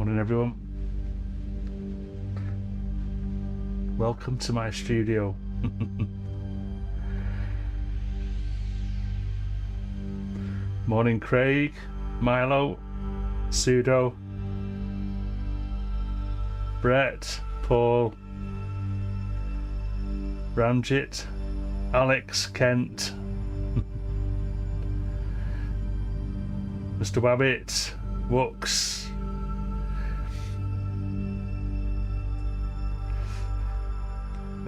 Morning everyone. Welcome to my studio. Morning Craig, Milo, Pseudo, Brett, Paul, Ranjit, Alex, Kent, Mr. Wabbit, Wux.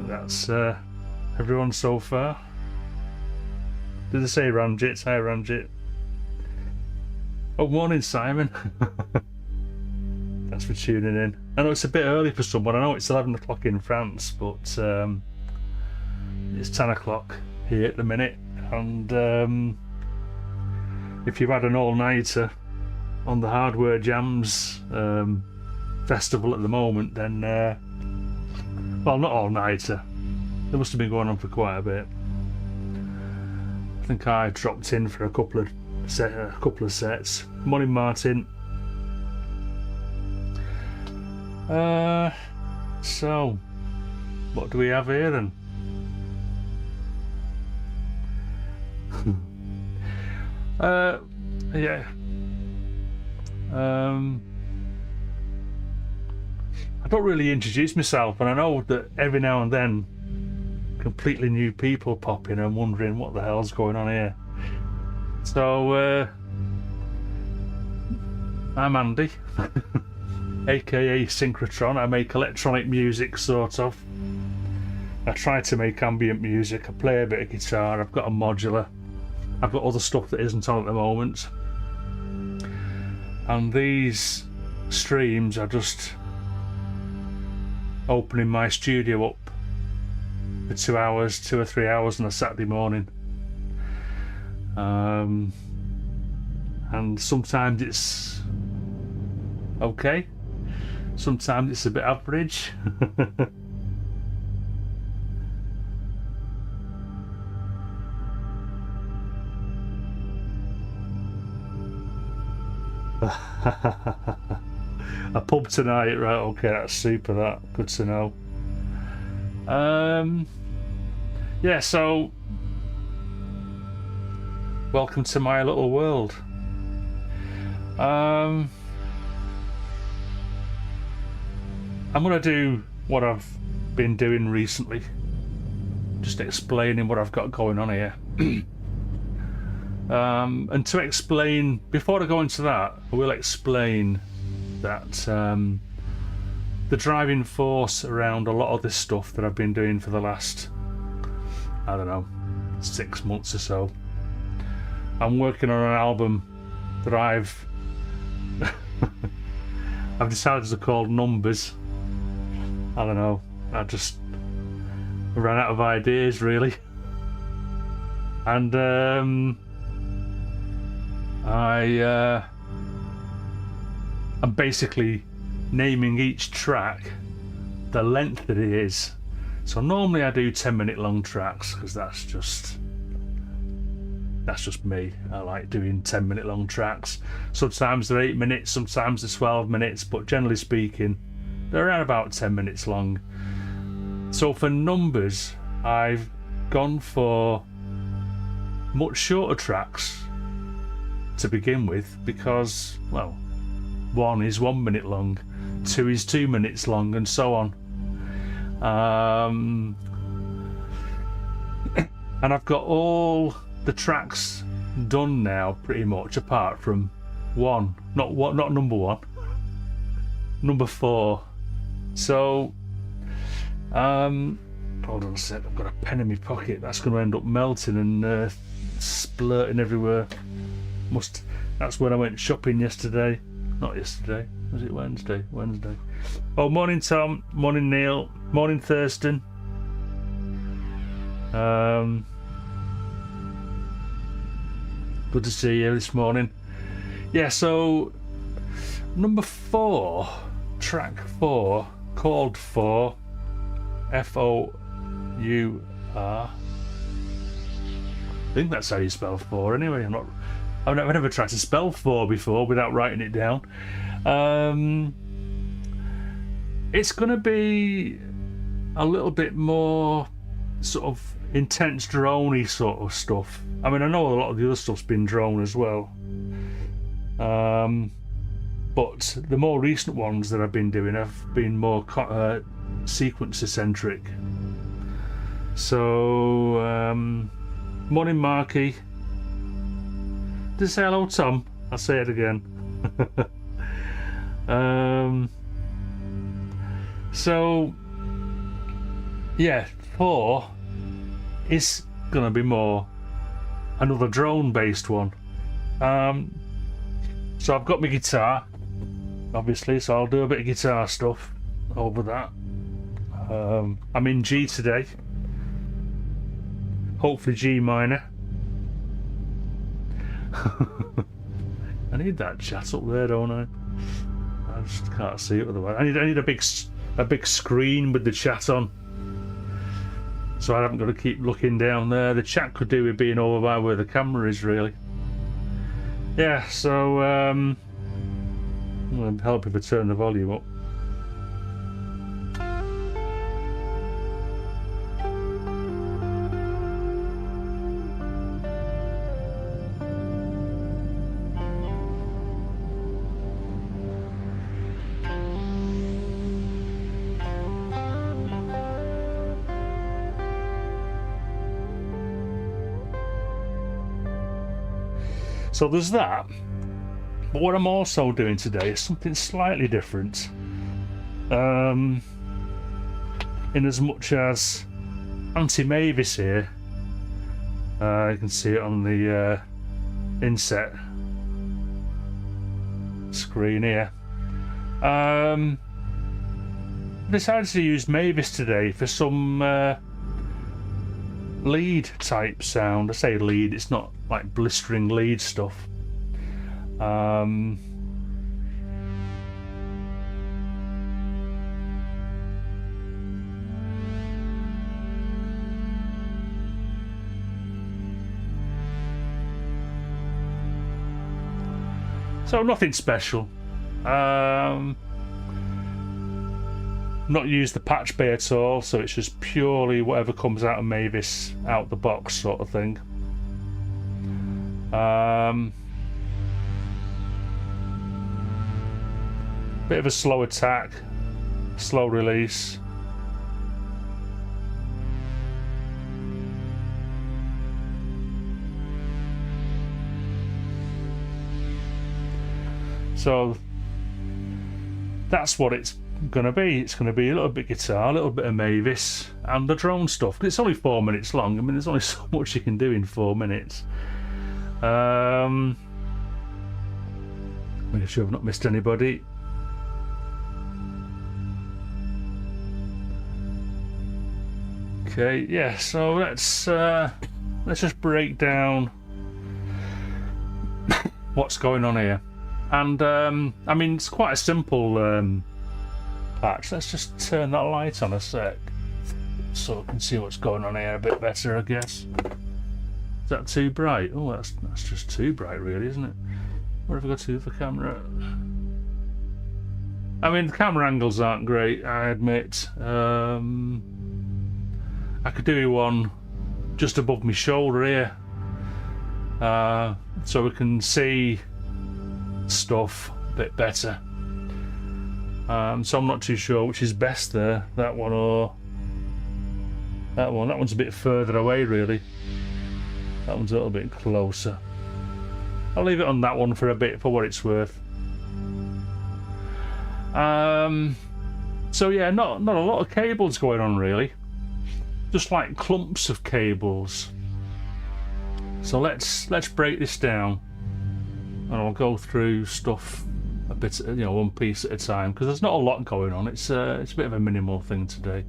That's everyone so far. Did they say Ranjit? Hi Ranjit. Oh, morning Simon. Thanks for tuning in. I know it's a bit early for someone. I know it's 11 o'clock in France, but it's 10 o'clock here at the minute. And if you've had an all-nighter on the Hardware Jams festival at the moment, then well, not all-nighter. They must have been going on for quite a bit. I think I dropped in for a couple of sets. Morning, Martin. So, what do we have here then? Yeah. I don't really introduce myself, and I know that every now and then completely new people pop in and wondering what the hell's going on here. So I'm Andy, aka Synchrotron. I make electronic music, sort of. I try to make ambient music. I play a bit of guitar. I've got a modular. I've got other stuff that isn't on at the moment. And these streams are just opening my studio up for 2 hours, 2 or 3 hours on a Saturday morning. And sometimes it's okay, sometimes it's a bit average. A pub tonight, right? Okay, that's super. That good to know. Yeah. So, welcome to my little world. I'm gonna do what I've been doing recently, just explaining what I've got going on here. And to explain, before I go into that, I will explain that the driving force around a lot of this stuff that I've been doing for the last, I don't know, 6 months or so. I'm working on an album that I've decided to call Numbers. I don't know, I just ran out of ideas really. And I'm basically naming each track the length that it is. So normally I do 10-minute long tracks because that's just me. I like doing 10-minute long tracks. Sometimes they're 8 minutes, sometimes they're 12 minutes, but generally speaking they're around about 10 minutes long. So for Numbers, I've gone for much shorter tracks to begin with because, well, 1 is 1 minute long, 2 is 2 minutes long, and so on. And I've got all the tracks done now pretty much, apart from not number 1, number 4. So hold on a sec, I've got a pen in my pocket that's going to end up melting and splurting everywhere. That's when I went shopping yesterday. Not yesterday, was it Wednesday? Oh, morning Tom, morning Neil, morning Thurston. Good to see you this morning. Yeah, so number 4, track 4, called 4, Four. I think that's how you spell 4 anyway. I've never tried to spell 4 before without writing it down. It's going to be a little bit more sort of intense drone-y sort of stuff. I mean, I know a lot of the other stuff's been drone as well, but the more recent ones that I've been doing have been more sequencer centric. So morning Marky. Did you say hello Tom? I'll say it again. So yeah, 4 is gonna be more another drone based one. So I've got my guitar obviously, so I'll do a bit of guitar stuff over that. I'm in G today, hopefully G minor. I need that chat up there, don't I? I just can't see it otherwise. I need a big screen with the chat on, so I haven't got to keep looking down there. The chat could do with being over by where the camera is, really. Yeah, so I'm going to help if I turn the volume up. So there's that, but what I'm also doing today is something slightly different, in as much as Auntie Mavis here, you can see it on the inset screen here, decided to use Mavis today for some lead type sound. I say lead, it's not like blistering lead stuff. So nothing special. Not used the patch bay at all, so it's just purely whatever comes out of Mavis out the box sort of thing. Bit of a slow attack, slow release. So that's what it's going to be. It's going to be a little bit guitar, a little bit of Mavis, and the drone stuff. It's only 4 minutes long. I mean, there's only so much you can do in 4 minutes. Make sure I've not missed anybody. Okay, yeah. So let's just break down what's going on here. And I mean, it's quite a simple patch. Let's just turn that light on a sec so I can see what's going on here a bit better, I guess. Is that too bright? Oh, that's just too bright, really, isn't it? What have I got to do with the camera? I mean, the camera angles aren't great, I admit. I could do one just above my shoulder here, so we can see stuff a bit better. So I'm not too sure which is best there, that one or that one. That one's a bit further away, really. That one's a little bit closer. I'll leave it on that one for a bit, for what it's worth. So yeah, not a lot of cables going on, really. Just like clumps of cables. So let's break this down, and I'll go through stuff a bit, you know, one piece at a time, because there's not a lot going on. It's a bit of a minimal thing today.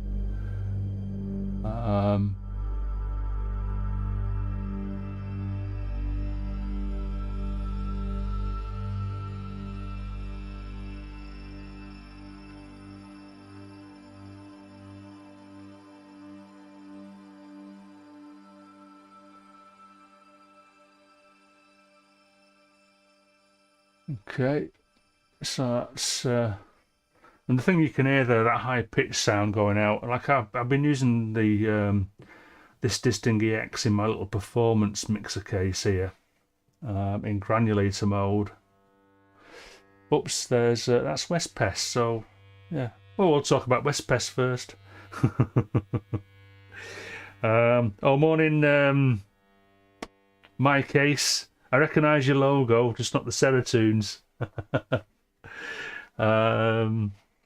Okay, so that's And the thing you can hear there, that high pitch sound going out. Like I've been using the this Disting EX in my little performance mixer case here, in granulator mode. Oops, there's that's West Pest. So yeah, well, we'll talk about West Pest first. Oh, morning, my case. I recognise your logo, just not the Seratunes.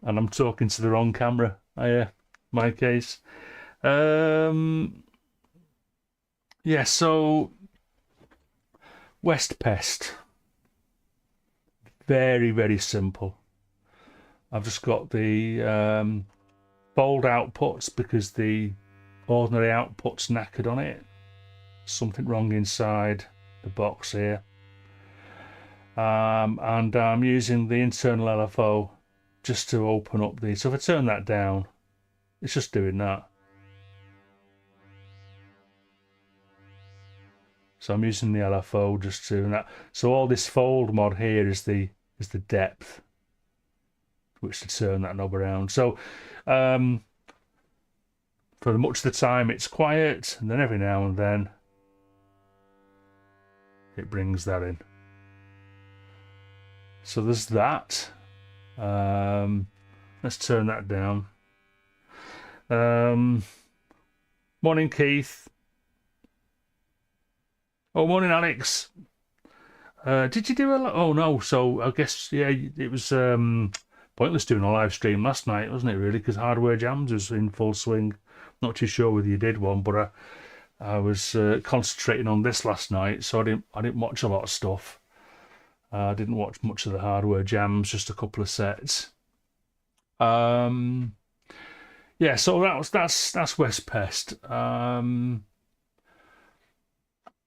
And I'm talking to the wrong camera. My case. Yeah, so West Pest. Very, very simple. I've just got the bold outputs because the ordinary output's knackered on it. Something wrong inside the box here. And I'm using the internal LFO just to open up the... So if I turn that down, it's just doing that. So I'm using the LFO just doing that. So all this fold mod here is the depth, which to turn that knob around. So for much of the time it's quiet, and then every now and then it brings that in. So there's that. Let's turn that down. Morning, Keith. Oh, morning, Alex. Did you do a... Oh, no. So I guess, yeah, it was pointless doing a live stream last night, wasn't it, really? Because Hardware Jams was in full swing. Not too sure whether you did one, but I was concentrating on this last night, so I didn't watch a lot of stuff. I didn't watch much of the Hardware Jams, just a couple of sets. Yeah, so that's West Pest.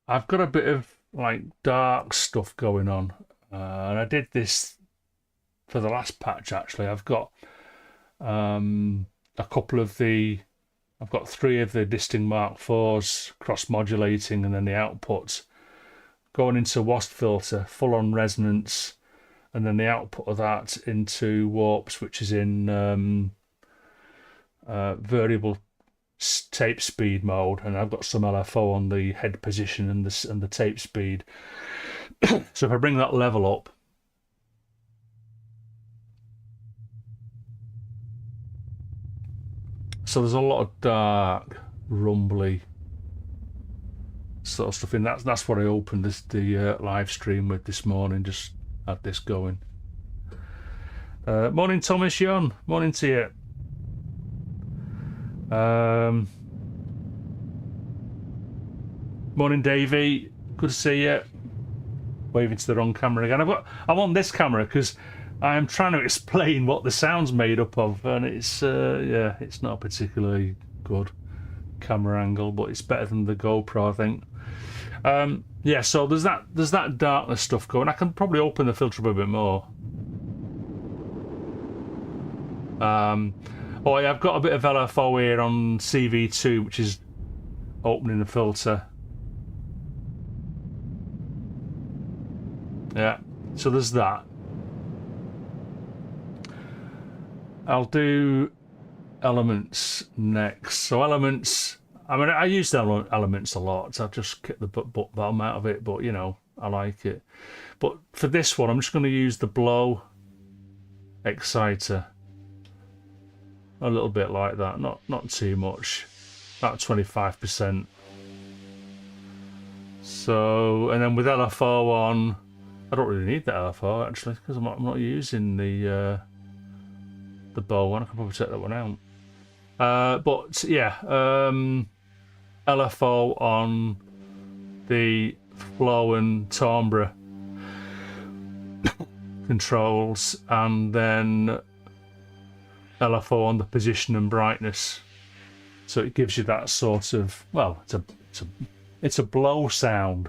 I've got a bit of like dark stuff going on, and I did this for the last patch actually. I've got a couple of the... I've got 3 of the Disting Mark IVs cross-modulating, and then the outputs going into WASP filter, full-on resonance, and then the output of that into warps, which is in variable tape speed mode, and I've got some LFO on the head position and the tape speed. So if I bring that level up, so there's a lot of dark, rumbly sort of stuff in that. That's what I opened the live stream with this morning. Just had this going. Morning, Thomas Yon. Morning to you. Morning, Davey. Good to see you. Waving to the wrong camera again. I'm on this camera because I'm trying to explain what the sound's made up of, and it's yeah, it's not a particularly good camera angle, but it's better than the GoPro, I think. Yeah, so there's that darkness stuff going. I can probably open the filter a bit more. Oh yeah, I've got a bit of LFO here on CV2, which is opening the filter. Yeah, so there's that. I'll do elements next. So elements, I mean, I use elements a lot. So I've just kept the bottom out of it, but you know, I like it. But for this one, I'm just going to use the blow exciter. A little bit like that, not too much, about 25%. So, and then with LFO on, I don't really need the LFO actually because I'm not using the bow one. I can probably take that one out. But yeah, LFO on the flow and timbre controls, and then LFO on the position and brightness, so it gives you that sort of, well, it's a blow sound.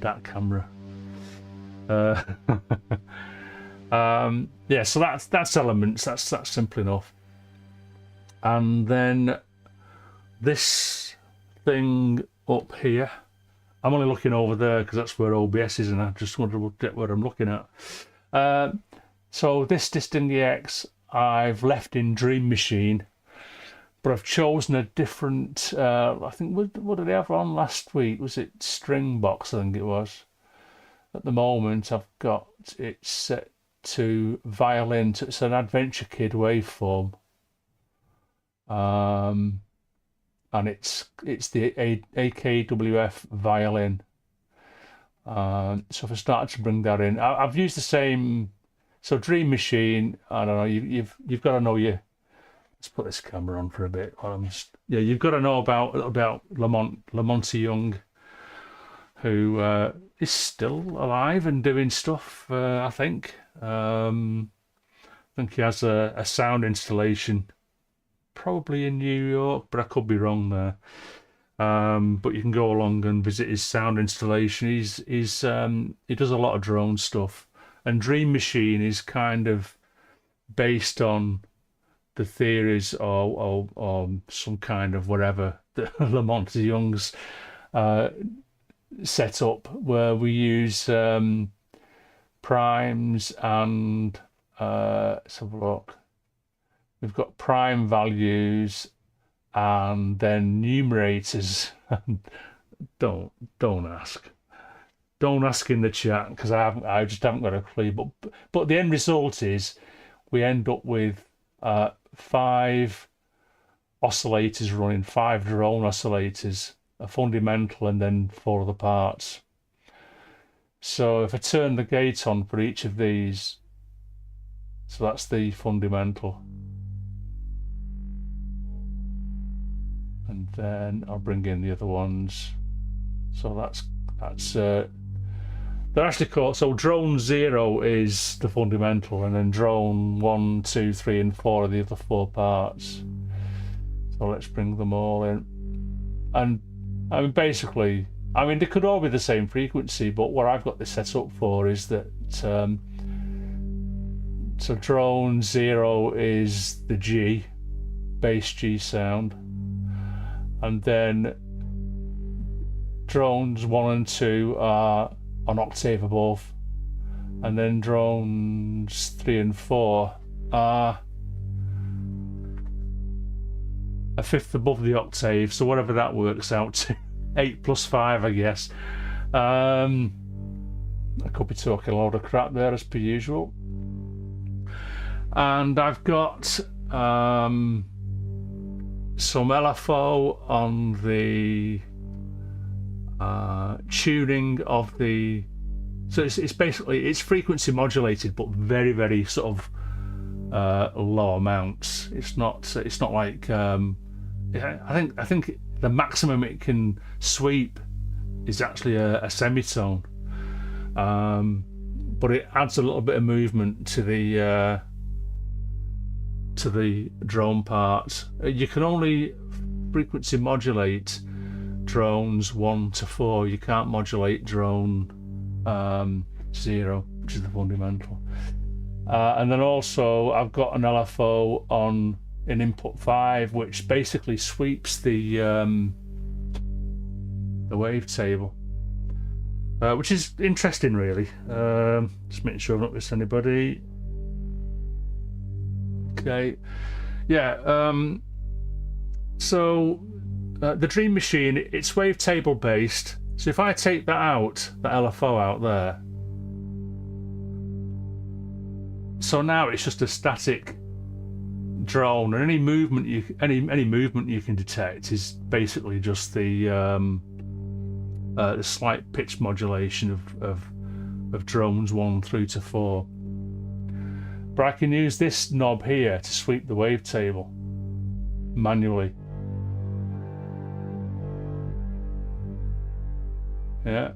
That camera. Yeah, so that's elements. That's simple enough. And then this thing up here, I'm only looking over there because that's where OBS is, and I just want to get where I'm looking at. So this Disting EX, I've left in Dream Machine, but I've chosen a different, I think, what did I have on last week? Was it String Box, I think it was. At the moment, I've got it set to violin. It's an Adventure Kid waveform. And it's the AKWF violin. So if I started to bring that in, I've used the same. So Dream Machine, I don't know. You've got to know your. Let's put this camera on for a bit. You've got to know about Lamont Young, who is still alive and doing stuff. I think. I think he has a sound installation, probably in New York, but I could be wrong there. But you can go along and visit his sound installation. He does a lot of drone stuff, and Dream Machine is kind of based on the theories or some kind of whatever that Lamont Young's set up, where we use primes and let's have a look. We've got prime values and then numerators. Don't ask. Don't ask in the chat, because I just haven't got a clue. But the end result is we end up with 5 oscillators running, 5 drone oscillators, a fundamental, and then 4 other parts. So if I turn the gate on for each of these, so that's the fundamental. And then I'll bring in the other ones. So that's they're actually called, so drone 0 is the fundamental, and then drone 1, 2, 3 and 4 are the other 4 parts. So let's bring them all in. And I mean, basically, I mean, they could all be the same frequency, but what I've got this set up for is that so drone 0 is the G, bass G sound, and then drones 1 and 2 are an octave above, and then drones 3 and 4 are a fifth above the octave, so whatever that works out to, 8 plus 5, I guess. I could be talking a lot of crap there, as per usual. And I've got some LFO on the tuning of the, so it's basically, it's frequency modulated, but very, very sort of low amounts. It's not like I think the maximum it can sweep is actually a semitone, but it adds a little bit of movement to the drone parts. You can only frequency modulate drones 1 to 4. You can't modulate drone 0, which is the fundamental. And then also I've got an LFO on an input 5, which basically sweeps the wavetable, which is interesting, really. Just making sure I've not missed anybody. Okay, yeah. So the Dream Machine, it's wavetable based. So if I take that out, the LFO out there, so now it's just a static drone, and any movement you can detect is basically just the slight pitch modulation of drones 1 through to 4. But I can use this knob here to sweep the wavetable manually. Yeah.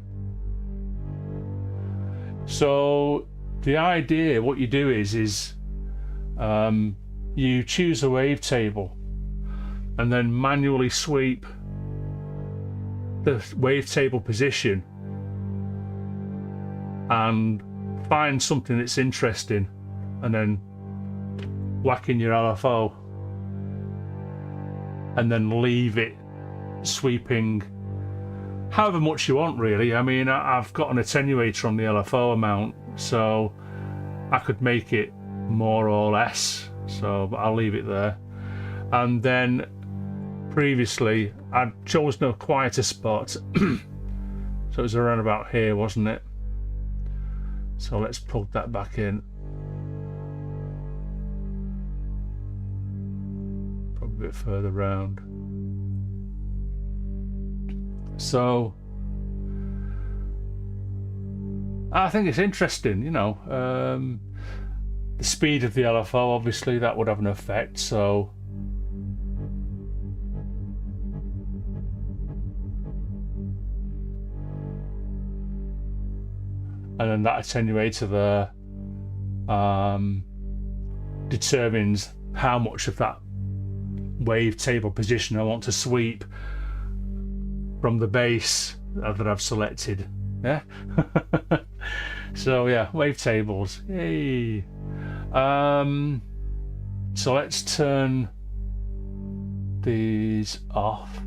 So the idea, what you do is you choose a wavetable and then manually sweep the wavetable position and find something that's interesting, and then whack in your LFO and then leave it sweeping however much you want, really. I mean, I've got an attenuator on the LFO amount, so I could make it more or less so but I'll leave it there. And then previously I'd chosen a quieter spot, so it was around about here, wasn't it? So let's plug that back in. Probably a bit further round. So I think it's interesting, you know. The speed of the LFO, obviously, that would have an effect. So and then that attenuator there determines how much of that wavetable position I want to sweep from the bass that I've selected. Yeah. So yeah, wavetables. Yay. So let's turn these off.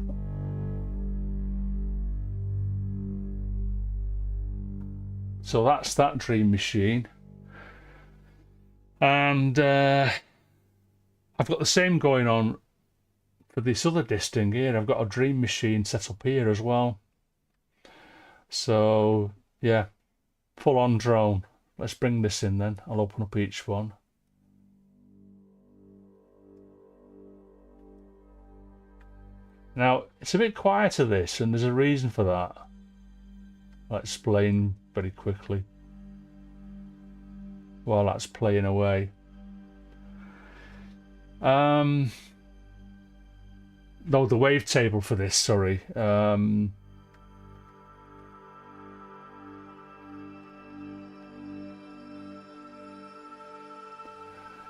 So that's that Dream Machine, and I've got the same going on for this other disting here. I've got a Dream Machine set up here as well. So yeah, full on drone. Let's bring this in then. I'll open up each one. Now it's a bit quieter this, and there's a reason for that. I'll explain very quickly while that's playing away. Though the wavetable for this, sorry,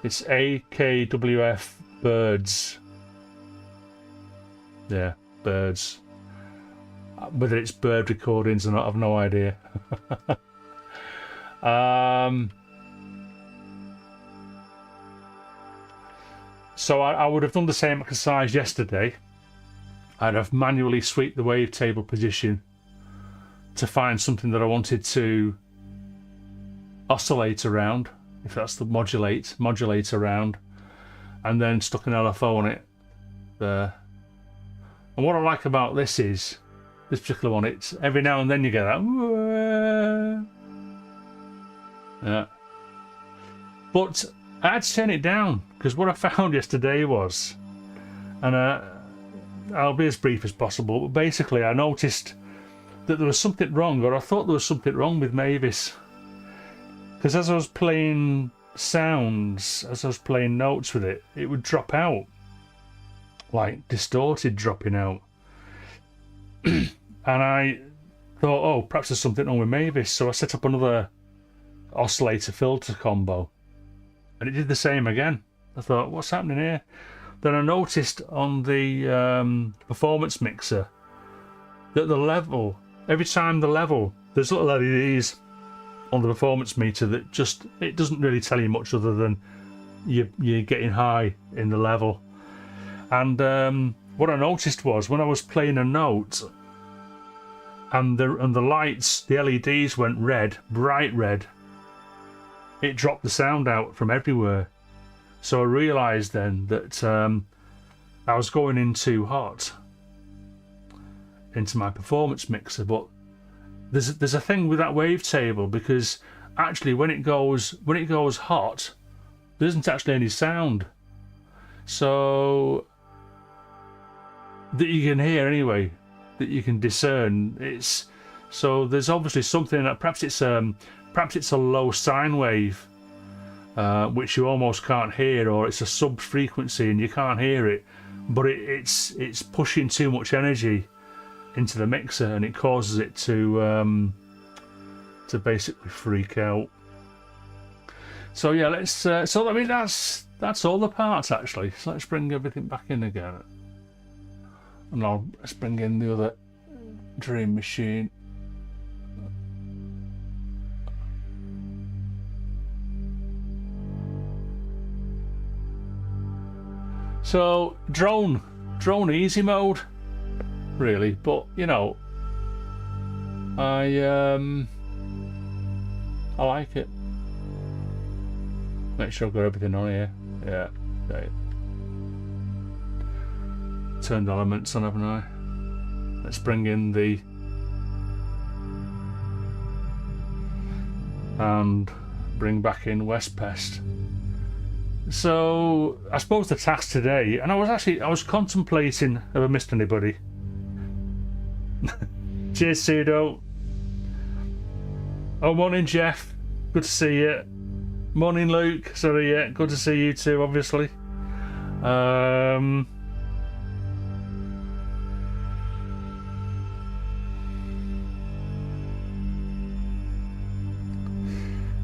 it's AKWF Birds. Yeah, Birds. Whether it's bird recordings or not, I've no idea. So I would have done the same exercise yesterday. I'd have manually swept the wavetable position to find something that I wanted to oscillate around, if that's the modulate around, and then stuck an LFO on it there. And what I like about this is, this particular one, it's every now and then you get that. Yeah. But I had to turn it down, because what I found yesterday was, and I'll be as brief as possible, but basically I noticed that there was something wrong, or I thought there was something wrong with Mavis. Because as I was playing sounds, as I was playing notes with it, it would drop out. Like distorted dropping out. And I thought, oh, perhaps there's something wrong with Mavis. So I set up another oscillator filter combo. And it did the same again. I thought, what's happening here? Then I noticed on the performance mixer that the level, every time the level, there's little LEDs on the performance meter that just, it doesn't really tell you much other than you're getting high in the level. And what I noticed was when I was playing a note and the lights, the LEDs went red, bright red, it dropped the sound out from everywhere. So I realised then that I was going in too hot into my performance mixer. But there's a thing with that wavetable, because actually when it goes hot, there isn't actually any sound. So that you can hear anyway, that you can discern. It's so there's obviously something that perhaps it's a low sine wave, which you almost can't hear, or it's a sub frequency and you can't hear it, but it's pushing too much energy into the mixer and it causes it to basically freak out. So yeah, let's so I mean that's all the parts actually. So let's bring everything back in again, and let's bring in the other Dream Machine. So drone easy mode, really, but you know, I like it. Make sure I've got everything on here. Yeah. Okay. Turned elements on, haven't I? Let's bring in the and bring back in West Pest. So I suppose the task today, and I was contemplating, have I missed anybody? Cheers, Pseudo. Oh, morning, Jeff. Good to see you. Morning, Luke. Sorry, yeah, good to see you too, obviously.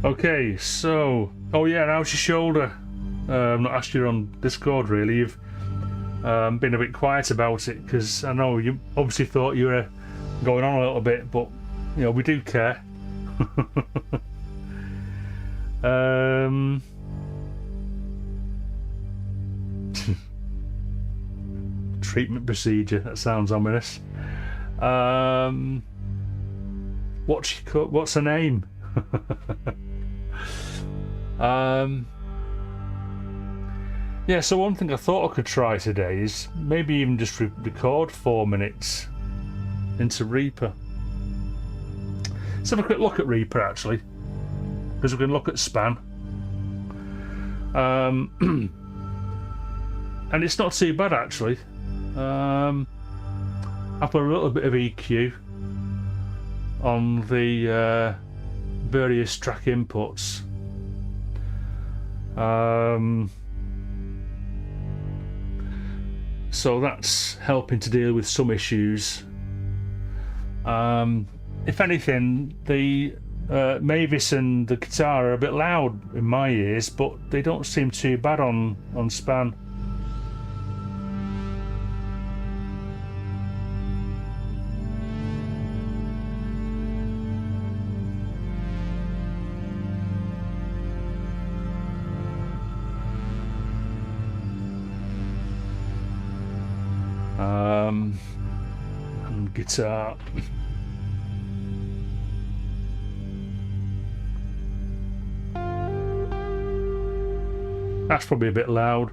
Okay, so, oh yeah, how's your shoulder? I've not asked you on Discord really. You've been a bit quiet about it because I know you obviously thought you were going on a little bit, but you know we do care. Treatment procedure. That sounds ominous. What's her name? Yeah, so one thing I thought I could try today is maybe even just record 4 minutes into Reaper. Let's have a quick look at Reaper actually, because we can look at span. And it's not too bad actually. I've put a little bit of EQ on the various track inputs. So that's helping to deal with some issues. If anything, the Mavis and the guitar are a bit loud in my ears, but they don't seem too bad on span. And guitar. That's probably a bit loud.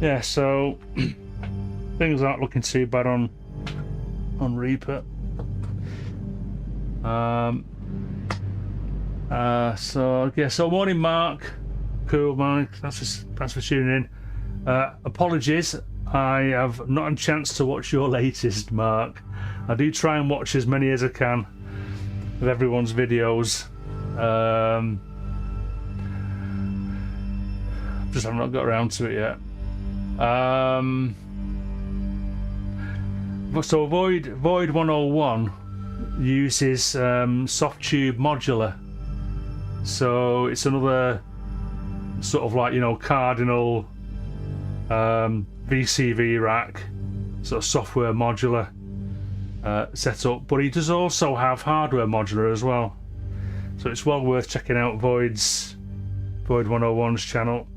Yeah, so things aren't looking too bad on Reaper. So morning, Mark. Cool, Mark. Thanks for tuning in. Apologies, I have not had a chance to watch your latest, Mark. I do try and watch as many as I can of everyone's videos. Just have not got around to it yet. So Void 101 uses soft tube modular, so it's another sort of like, you know, cardinal VCV rack, sort of software modular setup, but he does also have hardware modular as well, so it's well worth checking out Void 101's channel.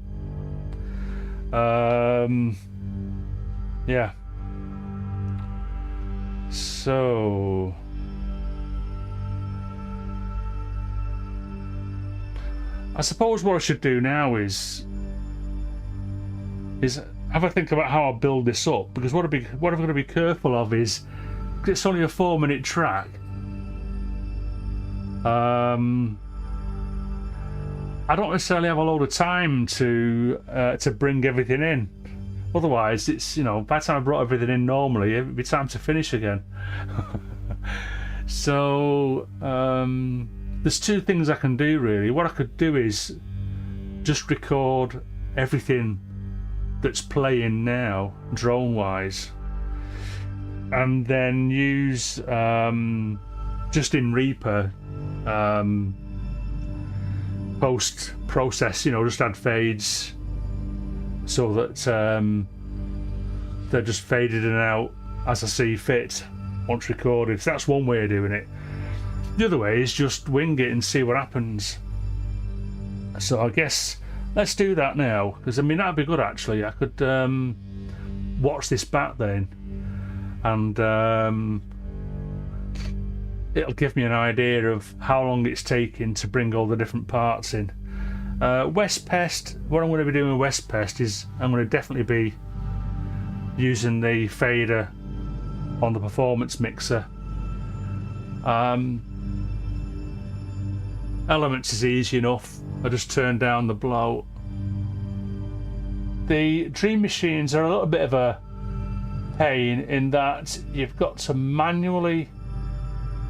Yeah. So I suppose what I should do now is have a think about how I build this up, because what I'm going to be careful of is, it's only a 4-minute track. I don't necessarily have a load of time to bring everything in. Otherwise, it's, you know, by the time I brought everything in normally, it'd be time to finish again. So there's two things I can do really. What I could do is just record everything that's playing now, drone-wise, and then use just in Reaper. post process, you know, just add fades so that they're just faded in and out as I see fit once recorded. So that's one way of doing it. The other way is just wing it and see what happens. So I guess let's do that now, because I mean that'd be good actually. I could watch this back then, and it'll give me an idea of how long it's taking to bring all the different parts in. West Pest, what I'm going to be doing with West Pest is I'm going to definitely be using the fader on the performance mixer. Elements is easy enough. I just turn down the blow. The Dream Machines are a little bit of a pain in that you've got to manually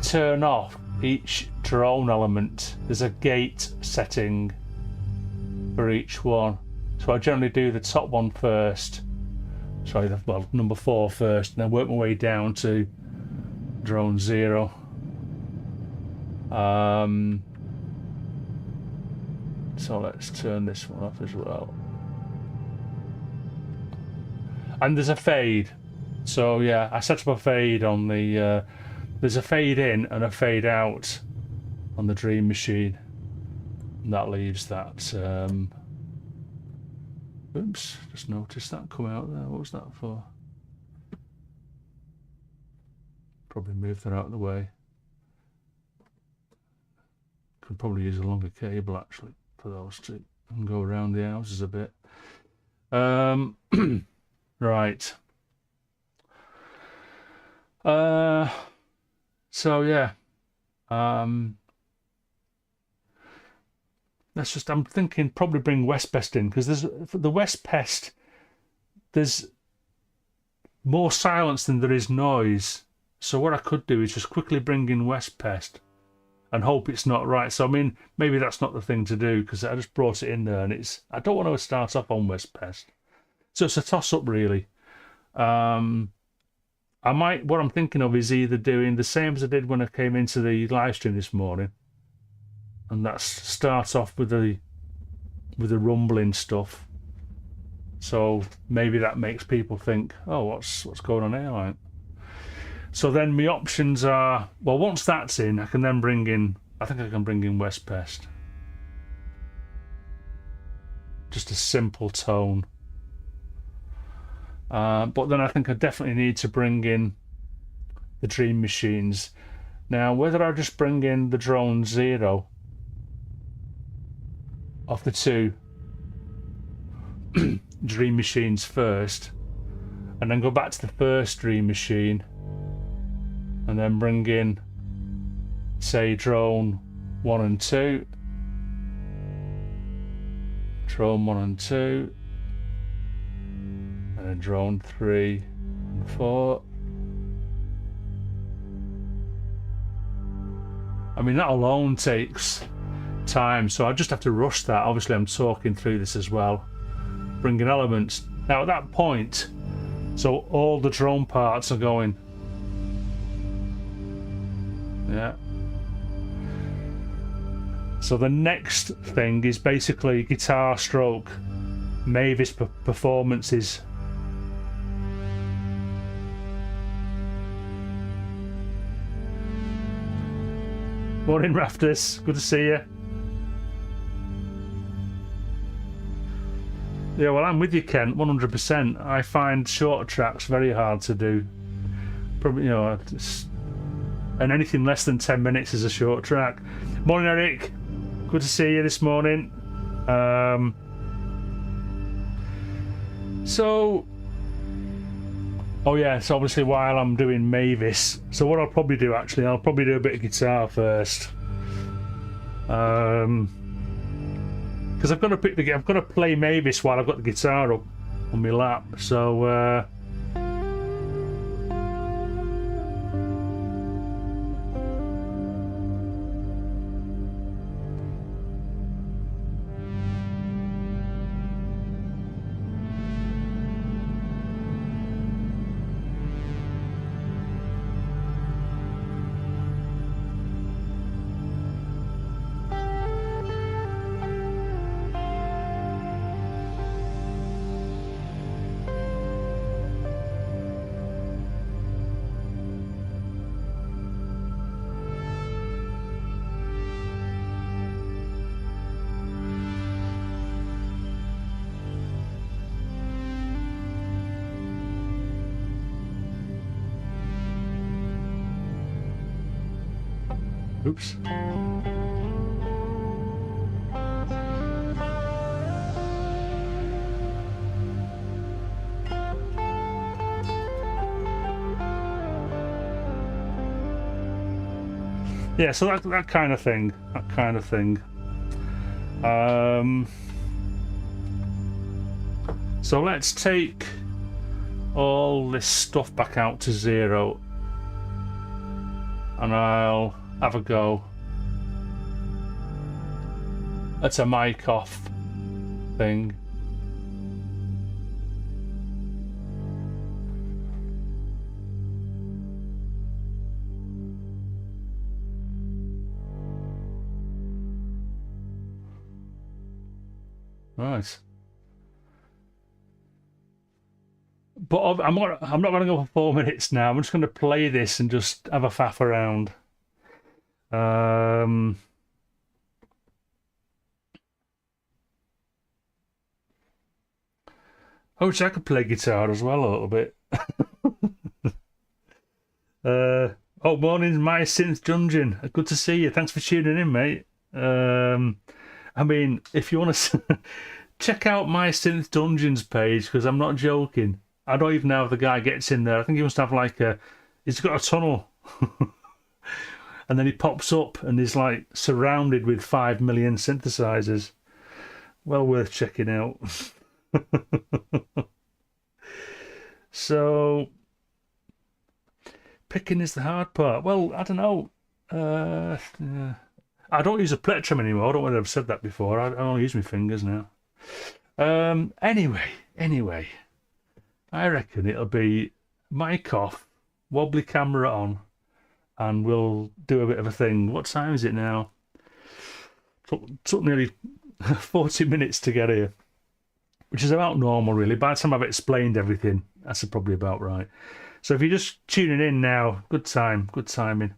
turn off each drone element. There's a gate setting for each one, so I generally do the top one first, well, number 4 first, and then work my way down to drone 0. So let's turn this one off as well. And there's a fade, so yeah, I set up a fade on the there's a fade in and a fade out on the Dream Machine, and that leaves that oops, just noticed that come out there. What was that for? Probably move that out of the way. Could probably use a longer cable actually for those two and go around the houses a bit. Right. So yeah. That's just, I'm thinking probably bring West Pest in, because there's for the West Pest, there's more silence than there is noise. So what I could do is just quickly bring in West Pest and hope it's not right. So I mean, maybe that's not the thing to do, because I just brought it in there and it's, I don't want to start off on West Pest. So it's a toss up really. I might, what I'm thinking of is either doing the same as I did when I came into the live stream this morning, and that's start off with the rumbling stuff. So maybe that makes people think, oh, what's going on here, like? So then my options are, well, once that's in, I can then bring in, I think I can bring in West Pest. Just a simple tone. But then I think I definitely need to bring in the Dream Machines. Now, whether I just bring in the drone 0 of the two Dream Machines first, and then go back to the first Dream Machine, and then bring in, say, drone 1 and 2, drone 1 and 2, and then drone 3 and 4. I mean, that alone takes time, so I just have to rush that. Obviously I'm talking through this as well, bringing elements. Now at that point, so all the drone parts are going, yeah. So the next thing is basically guitar stroke Mavis performances. Morning Rafters, good to see you. Yeah, well, I'm with you, Ken, 100%. I find shorter tracks very hard to do. Probably, you know, and anything less than 10 minutes is a short track. Morning, Eric. Good to see you this morning. So, oh yeah, so obviously while I'm doing Mavis, so what I'll probably do actually, I'll probably do a bit of guitar first. Because I've got to pick I've got to play Mavis while I've got the guitar up on my lap. So Oops. Yeah, so that kind of thing. That kind of thing. So let's take all this stuff back out to 0, and I'll have a go at a mic off thing. Right. But I'm not going to go for 4 minutes now. I'm just going to play this and just have a faff around. I wish I could play guitar as well a little bit. Oh, morning, my synth dungeon. Good to see you. Thanks for tuning in, mate. I mean, if you want to check out my synth dungeons page, because I'm not joking. I don't even know if the guy gets in there. I think he must have like he's got a tunnel. And then he pops up and he's like surrounded with 5 million synthesizers. Well worth checking out. So picking is the hard part. Well, I don't know. I don't use a plectrum anymore. I don't know whether I've said that before. I only use my fingers now. Anyway, I reckon it'll be mic off, wobbly camera on, and we'll do a bit of a thing. What time is it now? Took nearly 40 minutes to get here, which is about normal, really. By the time I've explained everything, that's probably about right. So if you're just tuning in now, good timing.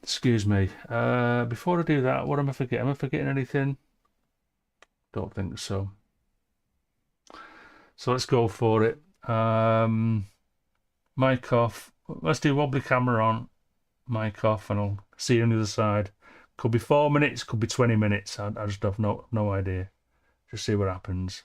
Excuse me. Before I do that, what am I forgetting? Am I forgetting anything? Don't think so. So let's go for it. Mic off. Let's do wobbly camera on, mic off, and I'll see you on the other side. Could be 4 minutes, could be 20 minutes. I just have no idea. Just see what happens.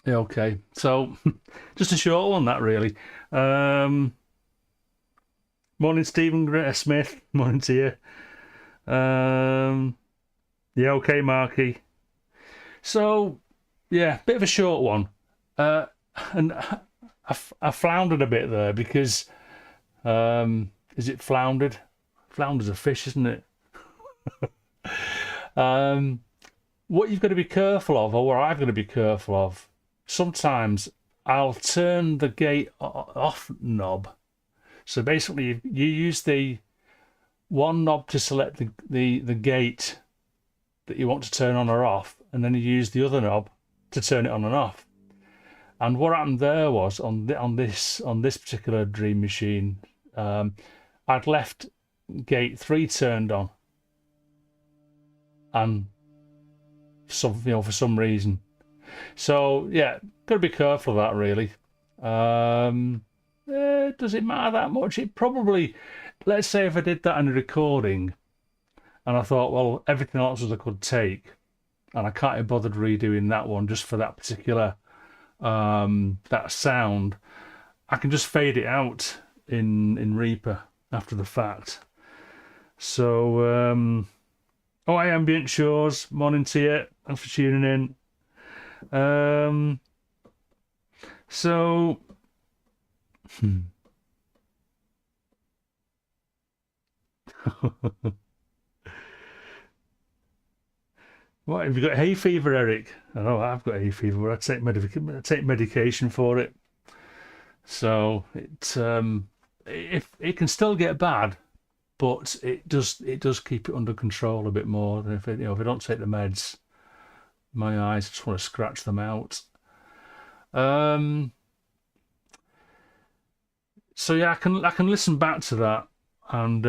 Yeah, okay. So, just a short one, that really. Morning, Stephen Smith. Morning to you. Yeah, okay, Marky. So, yeah, bit of a short one. And I floundered a bit there because, is it floundered? Flounder's a fish, isn't it? Um, what you've got to be careful of, or what I've got to be careful of, sometimes I'll turn the gate off knob. So basically, you use the one knob to select the gate that you want to turn on or off, and then you use the other knob to turn it on and off. And what happened there was on this particular Dream Machine, I'd left gate 3 turned on, and for some reason. So yeah, got to be careful of that really. Does it matter that much? It probably, let's say if I did that in a recording and I thought, well, everything else was I could take, and I can't be bothered redoing that one just for that particular that sound, I can just fade it out in Reaper after the fact. So oh, hi Ambient Shores, morning to you, thanks for tuning in. So what have you got? Hay fever, Eric? I know I've got hay fever. I take medication for it. So it can still get bad, but it does keep it under control a bit more than if I don't take the meds. My eyes just want to scratch them out. So yeah, I can listen back to that and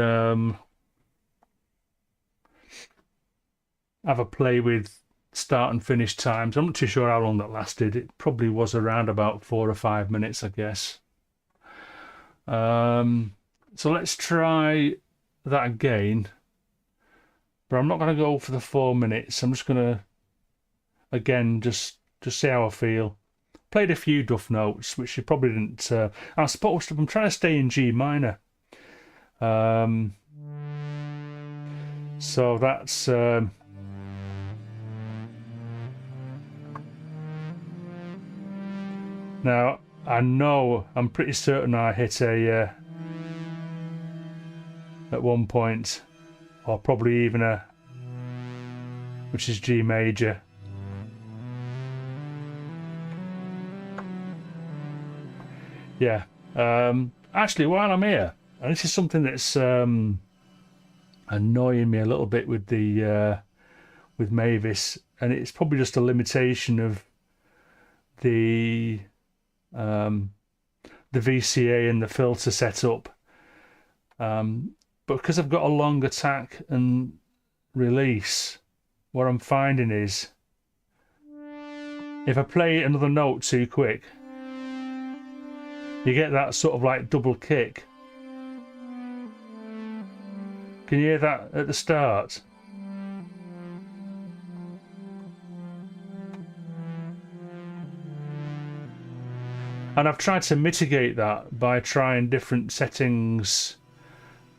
have a play with start and finish times. I'm not too sure how long that lasted. It probably was around about 4 or 5 minutes, I guess. So let's try that again. But I'm not going to go for the 4 minutes. I'm just going to, again, just see how I feel. Played a few duff notes, which you probably didn't. I'm trying to stay in G minor. So that's. Now, I'm pretty certain I hit a at one point, or probably even a, which is G major. Yeah. Actually, while I'm here, and this is something that's annoying me a little bit with the with Mavis, and it's probably just a limitation of the VCA and the filter setup. But because I've got a long attack and release, what I'm finding is if I play another note too quick, you get that sort of like double kick. Can you hear that at the start? And I've tried to mitigate that by trying different settings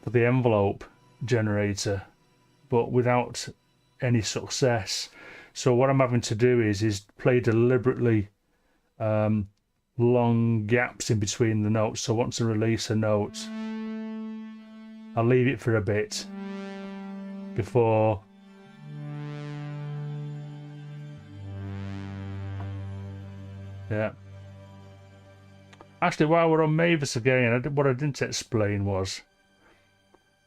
for the envelope generator, but without any success. So what I'm having to do is play deliberately long gaps in between the notes. So once I release a note, I'll leave it for a bit before Actually, while we're on Mavis again, what I didn't explain was,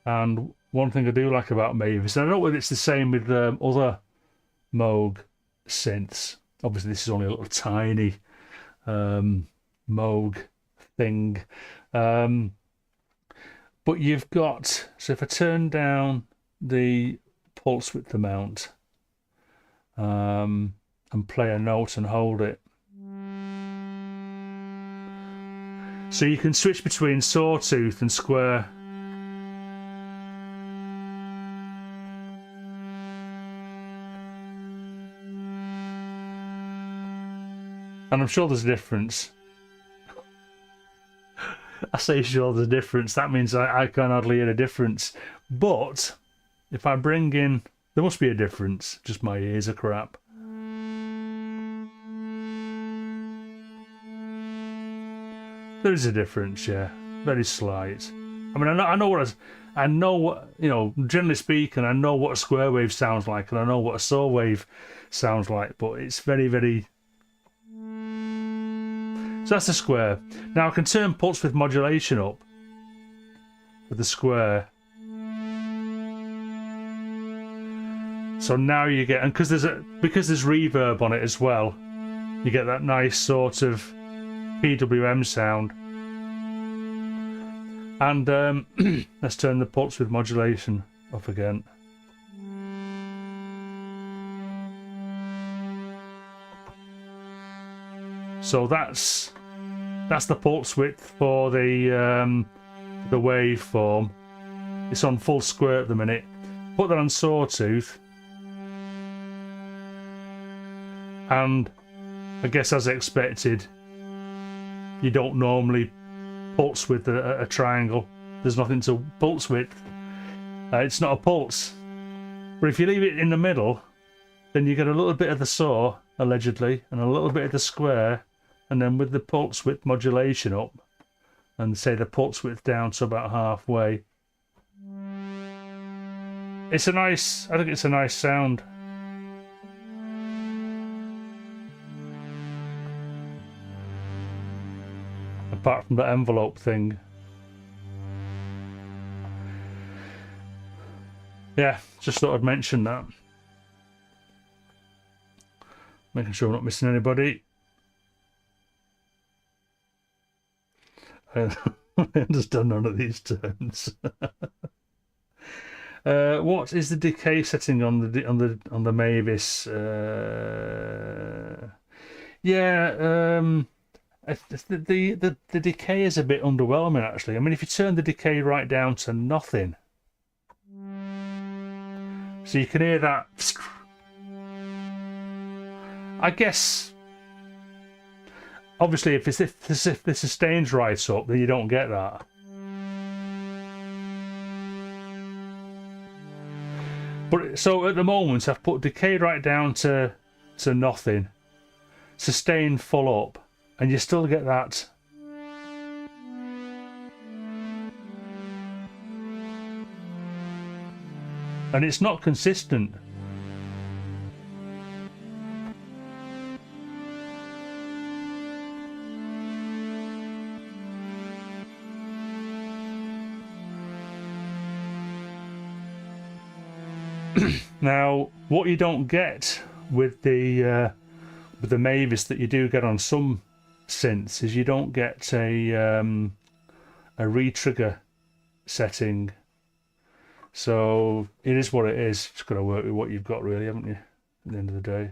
and one thing I do like about Mavis, and I don't know whether it's the same with other Moog synths. Obviously, this is only a little tiny Moog thing. But you've got, so if I turn down the pulse width amount and play a note and hold it, so you can switch between sawtooth and square. And I'm sure there's a difference. I say sure there's a difference. That means I can hardly hear a difference. But if I bring in... There must be a difference. Just my ears are crap. There is a difference, yeah. Very slight. I mean, I know what, you know, generally speaking, I know what a square wave sounds like, and I know what a saw wave sounds like, but it's very, very... So that's the square. Now I can turn pulse width modulation up with the square. So now you get, and because there's reverb on it as well, you get that nice sort of PWM sound. And let's turn the pulse width modulation up again. So that's the pulse width for the waveform. It's on full square at the minute. Put that on sawtooth, and I guess as expected, you don't normally pulse with a triangle. There's nothing to pulse with. It's not a pulse. But if you leave it in the middle, then you get a little bit of the saw, allegedly, and a little bit of the square, and then with the pulse width modulation up, and say the pulse width down to about halfway. It's a nice, I think it's a nice sound. Apart from the envelope thing. Yeah, just thought I'd mention that. Making sure I'm not missing anybody. I understand none of these terms. What is the decay setting on the Mavis? The decay is a bit underwhelming, actually. I mean, if you turn the decay right down to nothing, so you can hear that. I guess, obviously, if the sustain's right up, then you don't get that. But so at the moment, I've put decay right down to nothing, sustain full up, and you still get that. And it's not consistent. Now, what you don't get with the Mavis that you do get on some synths is you don't get a re-trigger setting. So it is what it is. Just got to work with what you've got, really, haven't you? At the end of the day,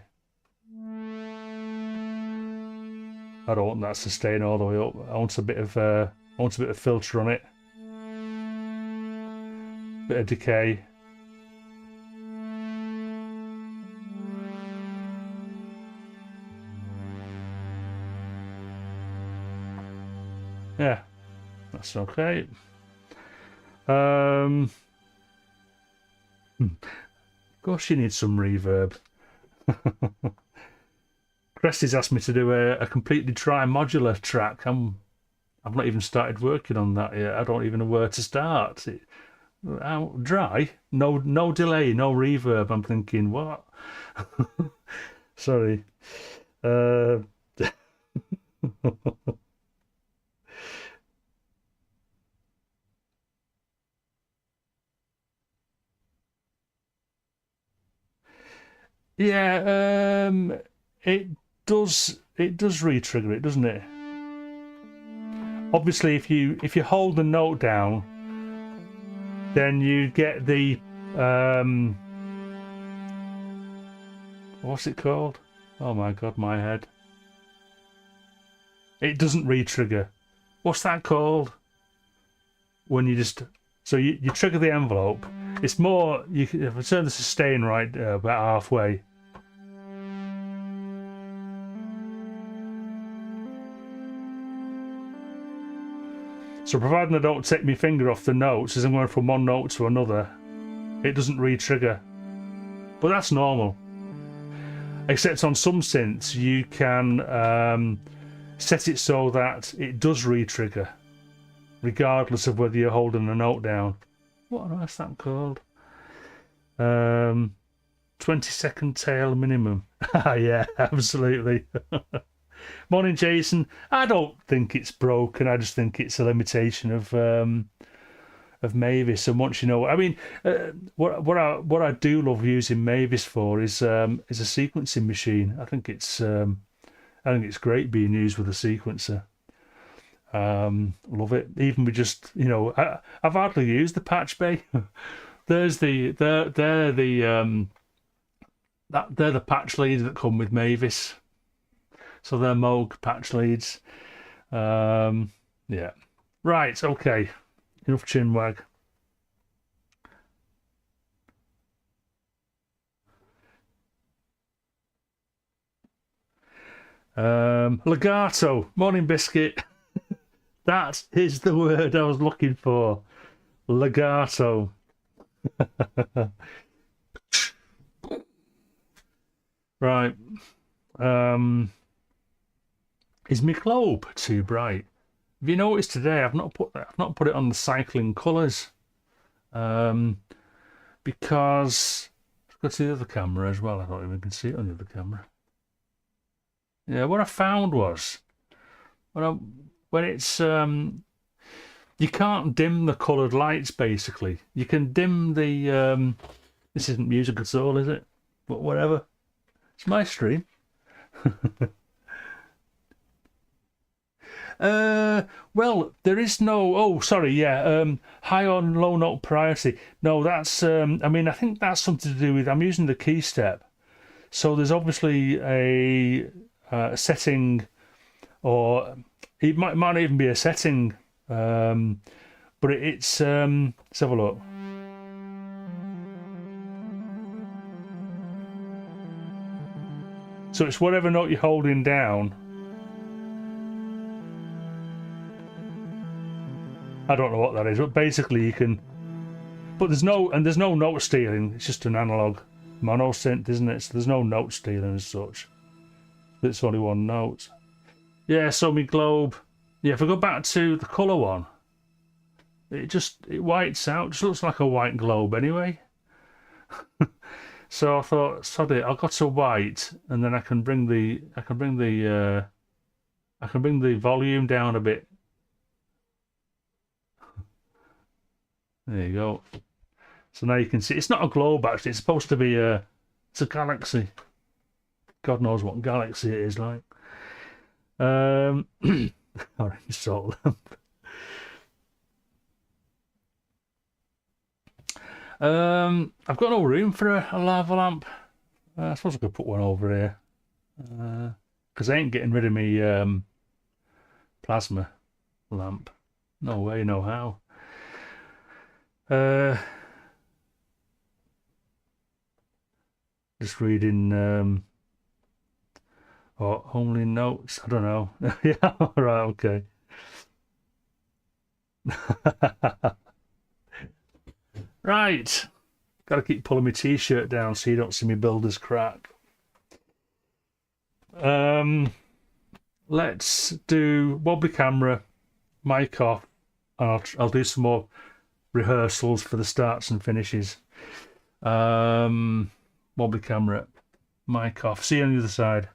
I don't want that sustain all the way up. I want a bit of filter on it, bit of decay. Yeah, that's okay. Of course you need some reverb. Cresty's asked me to do a completely dry modular track. I've not even started working on that yet. I don't even know where to start. Dry? No delay, no reverb. I'm thinking, what? Sorry. Yeah, it does re-trigger it, doesn't it? Obviously, if you hold the note down, then you get the what's it called? Oh my god, my head. It doesn't re-trigger. What's that called? When you just you trigger the envelope. It's more, if I turn the sustain right about halfway. So providing I don't take my finger off the notes as I'm going from one note to another, it doesn't re-trigger. But that's normal. Except on some synths you can set it so that it does re-trigger, regardless of whether you're holding a note down. What on earth's that called? 20-second tail minimum. Yeah, absolutely. Morning, Jason. I don't think it's broken. I just think it's a limitation of Mavis. And once you know, I mean, what I do love using Mavis for is a sequencing machine. I think it's great being used with a sequencer. Love it. Even with just, you know, I've hardly used the patch bay. They're the patch leads that come with Mavis. So they're Moog patch leads. Yeah. Right, okay. Enough chinwag. Legato. Morning, Biscuit. That is the word I was looking for. Legato. Right. Is my globe too bright? Have you noticed today I've not put it on the cycling colours? Because I've got to the other camera as well. I don't even can see it on the other camera. Yeah, what I found was when it's you can't dim the coloured lights. Basically, you can dim the this isn't music at all, is it? But whatever, it's my stream. Well, there is no. Oh, sorry. Yeah. High on low note priority. No, that's. I mean, I think that's something to do with. I'm using the key step, so there's obviously a setting, or it might not even be a setting. But it's. Let's have a look. So it's whatever note you're holding down. I don't know what that is, but basically you can. But there's no note stealing. It's just an analog mono synth, isn't it? So there's no note stealing as such. It's only one note. Yeah. So my globe. Yeah. If I go back to the colour one, it whites out. Just looks like a white globe anyway. So I thought, sod it. I'll go to white, and then I can bring the volume down a bit. There you go. So now you can see it's not a globe actually. It's supposed to be it's a galaxy. God knows what galaxy it is like. Orange salt lamp. I've got no room for a lava lamp. I suppose I could put one over here. Because I ain't getting rid of me plasma lamp. No way, no how. Just reading only notes. I don't know. Yeah, right, okay. Right. Gotta keep pulling my t-shirt down so you don't see me builder's crack. Let's do wobbly camera, mic off, and I'll do some more rehearsals for the starts and finishes. Wobbly camera, mic off. See you on the other side.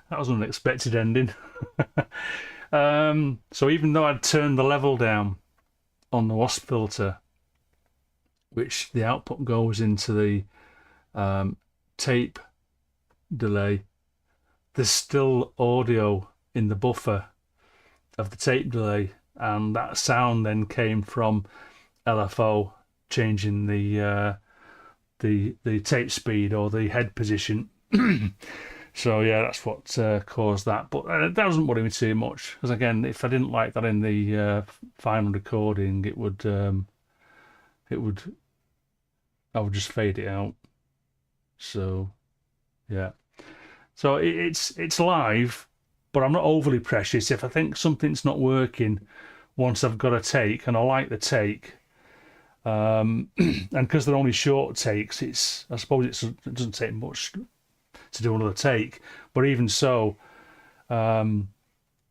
That was an unexpected ending. So even though I'd turned the level down on the wasp filter, which the output goes into the tape delay, there's still audio in the buffer of the tape delay, and that sound then came from LFO changing the tape speed or the head position. So yeah, that's what caused that. But that doesn't worry me too much, because again, if I didn't like that in the final recording, I would just fade it out. So yeah, so it's live, but I'm not overly precious. If I think something's not working once I've got a take and I like the take, and because they're only short takes, I suppose it doesn't take much to do another take. But even so, to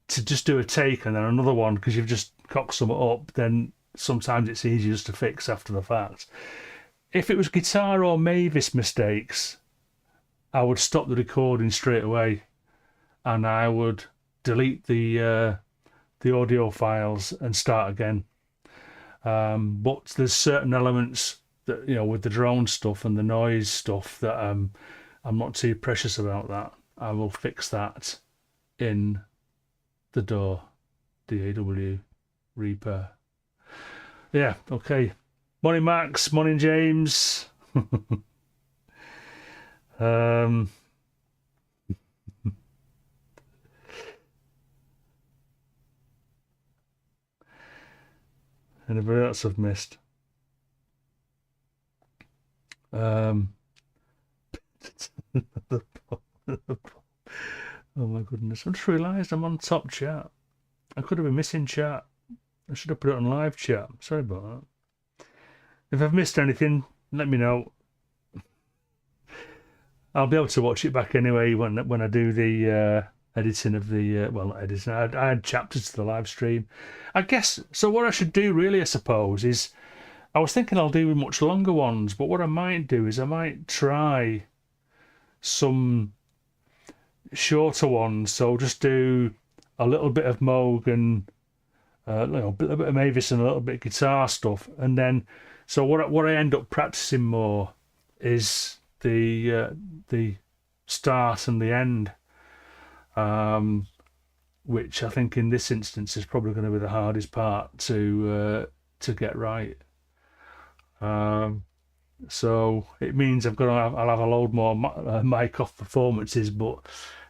just do a take and then another one because you've just cocked something up, then sometimes it's easier just to fix after the fact. If it was guitar or Mavis mistakes, I would stop the recording straight away and I would delete the audio files and start again. But there's certain elements that, with the drone stuff and the noise stuff that I'm not too precious about that. I will fix that in the DAW Reaper. Yeah, okay. Morning Max, morning James. Anybody else I've missed? Oh my goodness, I just realised I'm on top chat. I could have been missing chat. I should have put it on live chat. Sorry about that. If I've missed anything, let me know. I'll be able to watch it back anyway when I do the editing of the well, not editing. I had chapters to the live stream, I guess. So what I should do really, I suppose, is I was thinking I'll do much longer ones, but what I might do is I might try some shorter ones. So just do a little bit of Moog and a little bit of Mavis and a little bit of guitar stuff, and then so what I end up practicing more is the start and the end, which I think in this instance is probably going to be the hardest part to get right. So it means I'll have a load more mic off performances, but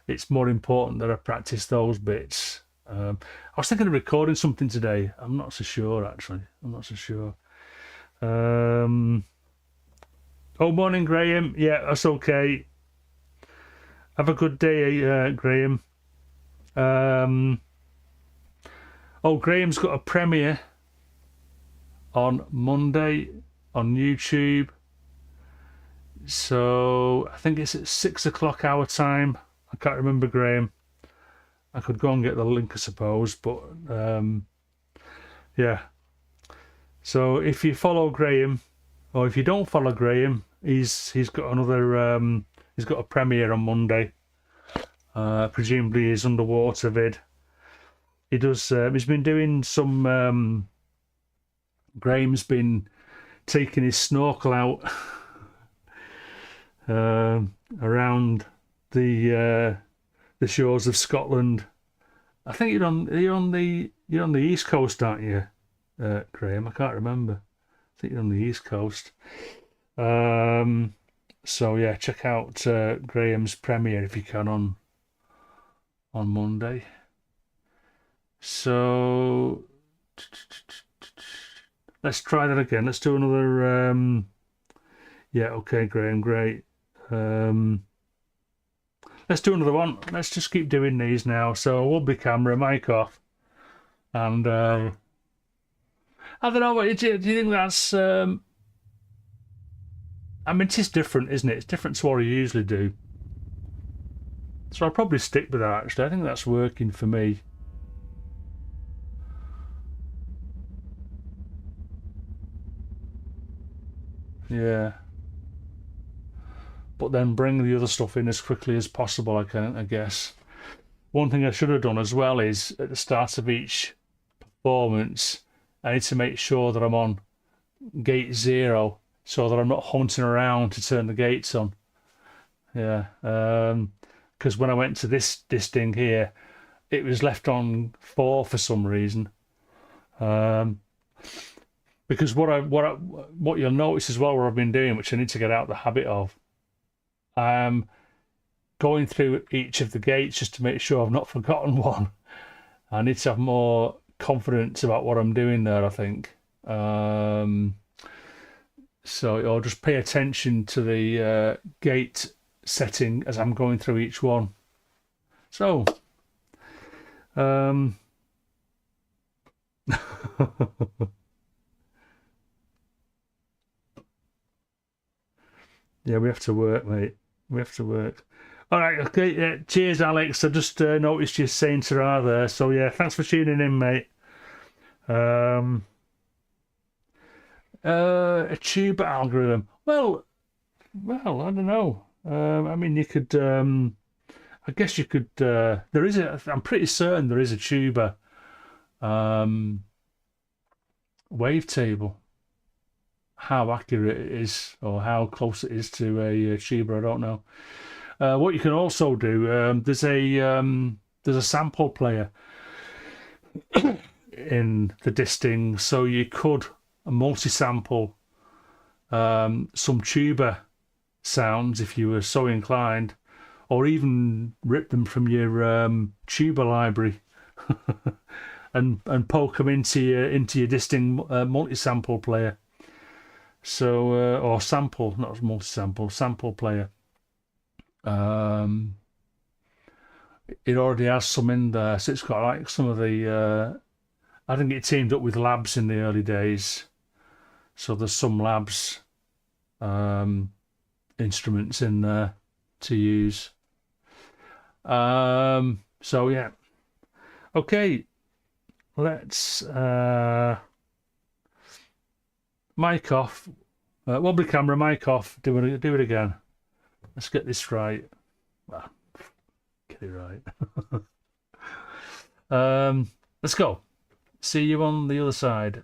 it's more important that I practice those bits. I was thinking of recording something today. I'm not so sure actually. I'm not so sure. Oh, morning, Graham. Yeah, that's okay. Have a good day, Graham. Oh, Graham's got a premiere on Monday on YouTube. So I think it's at 6 o'clock our time. I can't remember, Graham. I could go and get the link, I suppose, but yeah. So if you follow Graham, or if you don't follow Graham, he's got another he's got a premiere on Monday. Presumably his underwater vid. He does. He's been doing some. Graham's been taking his snorkel out around the shores of Scotland. I think you're on the East Coast, aren't you, Graham? I can't remember. I think you're on the East Coast. So yeah, check out Graham's premiere if you can on Monday. So let's try that again. Let's do another. Yeah, okay, Graham, great. Let's do another one. Let's just keep doing these now. So we'll be camera, mic off, and I don't know. Do you think that's? I mean, it is different, isn't it? It's different to what I usually do. So I'll probably stick with that, actually. I think that's working for me. Yeah. But then bring the other stuff in as quickly as possible, I guess. one thing I should have done as well is at the start of each performance, I need to make sure that I'm on gate 0 so that I'm not hunting around to turn the gates on. Yeah, because when I went to this thing here, it was left on 4 for some reason. Because what you'll notice as well, what I've been doing, which I need to get out the habit of, going through each of the gates just to make sure I've not forgotten one. I need to have more confidence about what I'm doing there, I think. So I'll just pay attention to the gate setting as I'm going through each one. So, yeah, we have to work, mate. We have to work. All right, okay. Yeah, cheers, Alex. I just noticed you saying ta-ra there. So yeah, thanks for tuning in, mate. A tuber algorithm. Well, I don't know. I mean, you could. I guess you could. There is a. I'm pretty certain there is a tuber wavetable. How accurate it is, or how close it is to a tuber, I don't know. What you can also do, there's a sample player in the disting, so you could multi-sample some tuba sounds if you were so inclined, or even rip them from your tuba library and poke them into your disting multi-sample player. So or sample, not multi-sample, sample player. It already has some in there, so it's got like some of the. I think it teamed up with Labs in the early days, so there's some Labs instruments in there to use. So yeah, okay, let's mic off, wobbly camera, mic off. Do it again. Let's get this right. Well, get it right. Let's go. See you on the other side.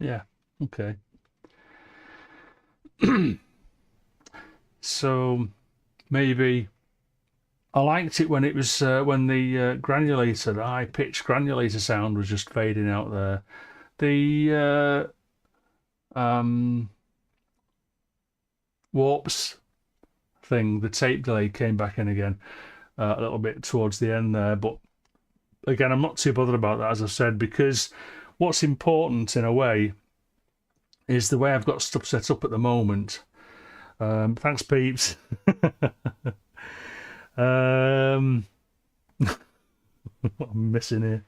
Yeah. Okay. So maybe I liked it when it was when the granulator, the high pitched granulator sound was just fading out there. The warps thing, the tape delay came back in again a little bit towards the end there, but again, I'm not too bothered about that, as I said, because what's important in a way is the way I've got stuff set up at the moment. Thanks, peeps. What I'm missing here.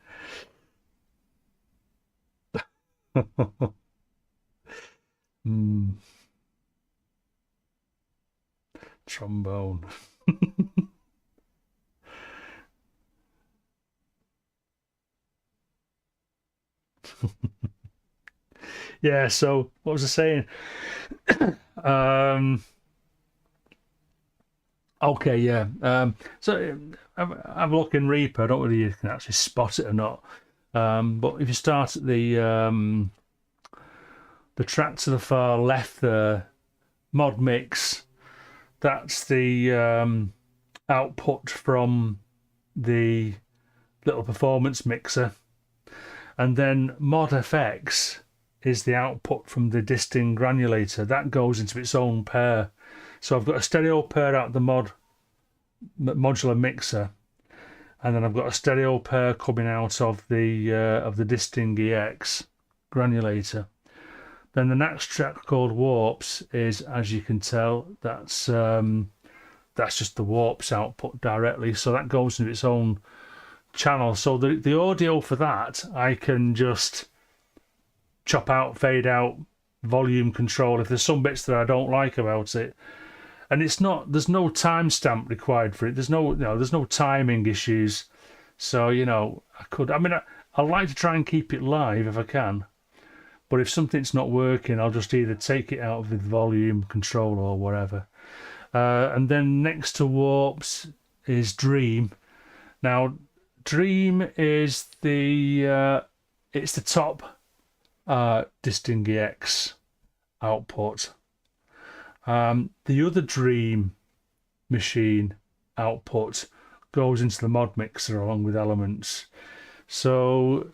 Trombone. Yeah, so what was I saying? Okay, yeah. So have a look in Reaper. I don't know whether you can actually spot it or not. But if you start at the track to the far left there, mod mix, that's the output from the little performance mixer. And then mod FX is the output from the disting granulator. That goes into its own pair. So I've got a stereo pair out the modular mixer, and then I've got a stereo pair coming out of the disting EX granulator. Then the next track called Warps is, as you can tell, that's just the Warps output directly. So that goes into its own channel. So the audio for that I can just chop out, fade out, volume control if there's some bits that I don't like about it. And there's no timestamp required for it. There's no timing issues. So, I like to try and keep it live if I can. But if something's not working, I'll just either take it out with volume control or whatever. And then next to Warps is Dream. Now, Dream is it's the top Disting EX output. The other Dream machine output goes into the mod mixer along with elements. So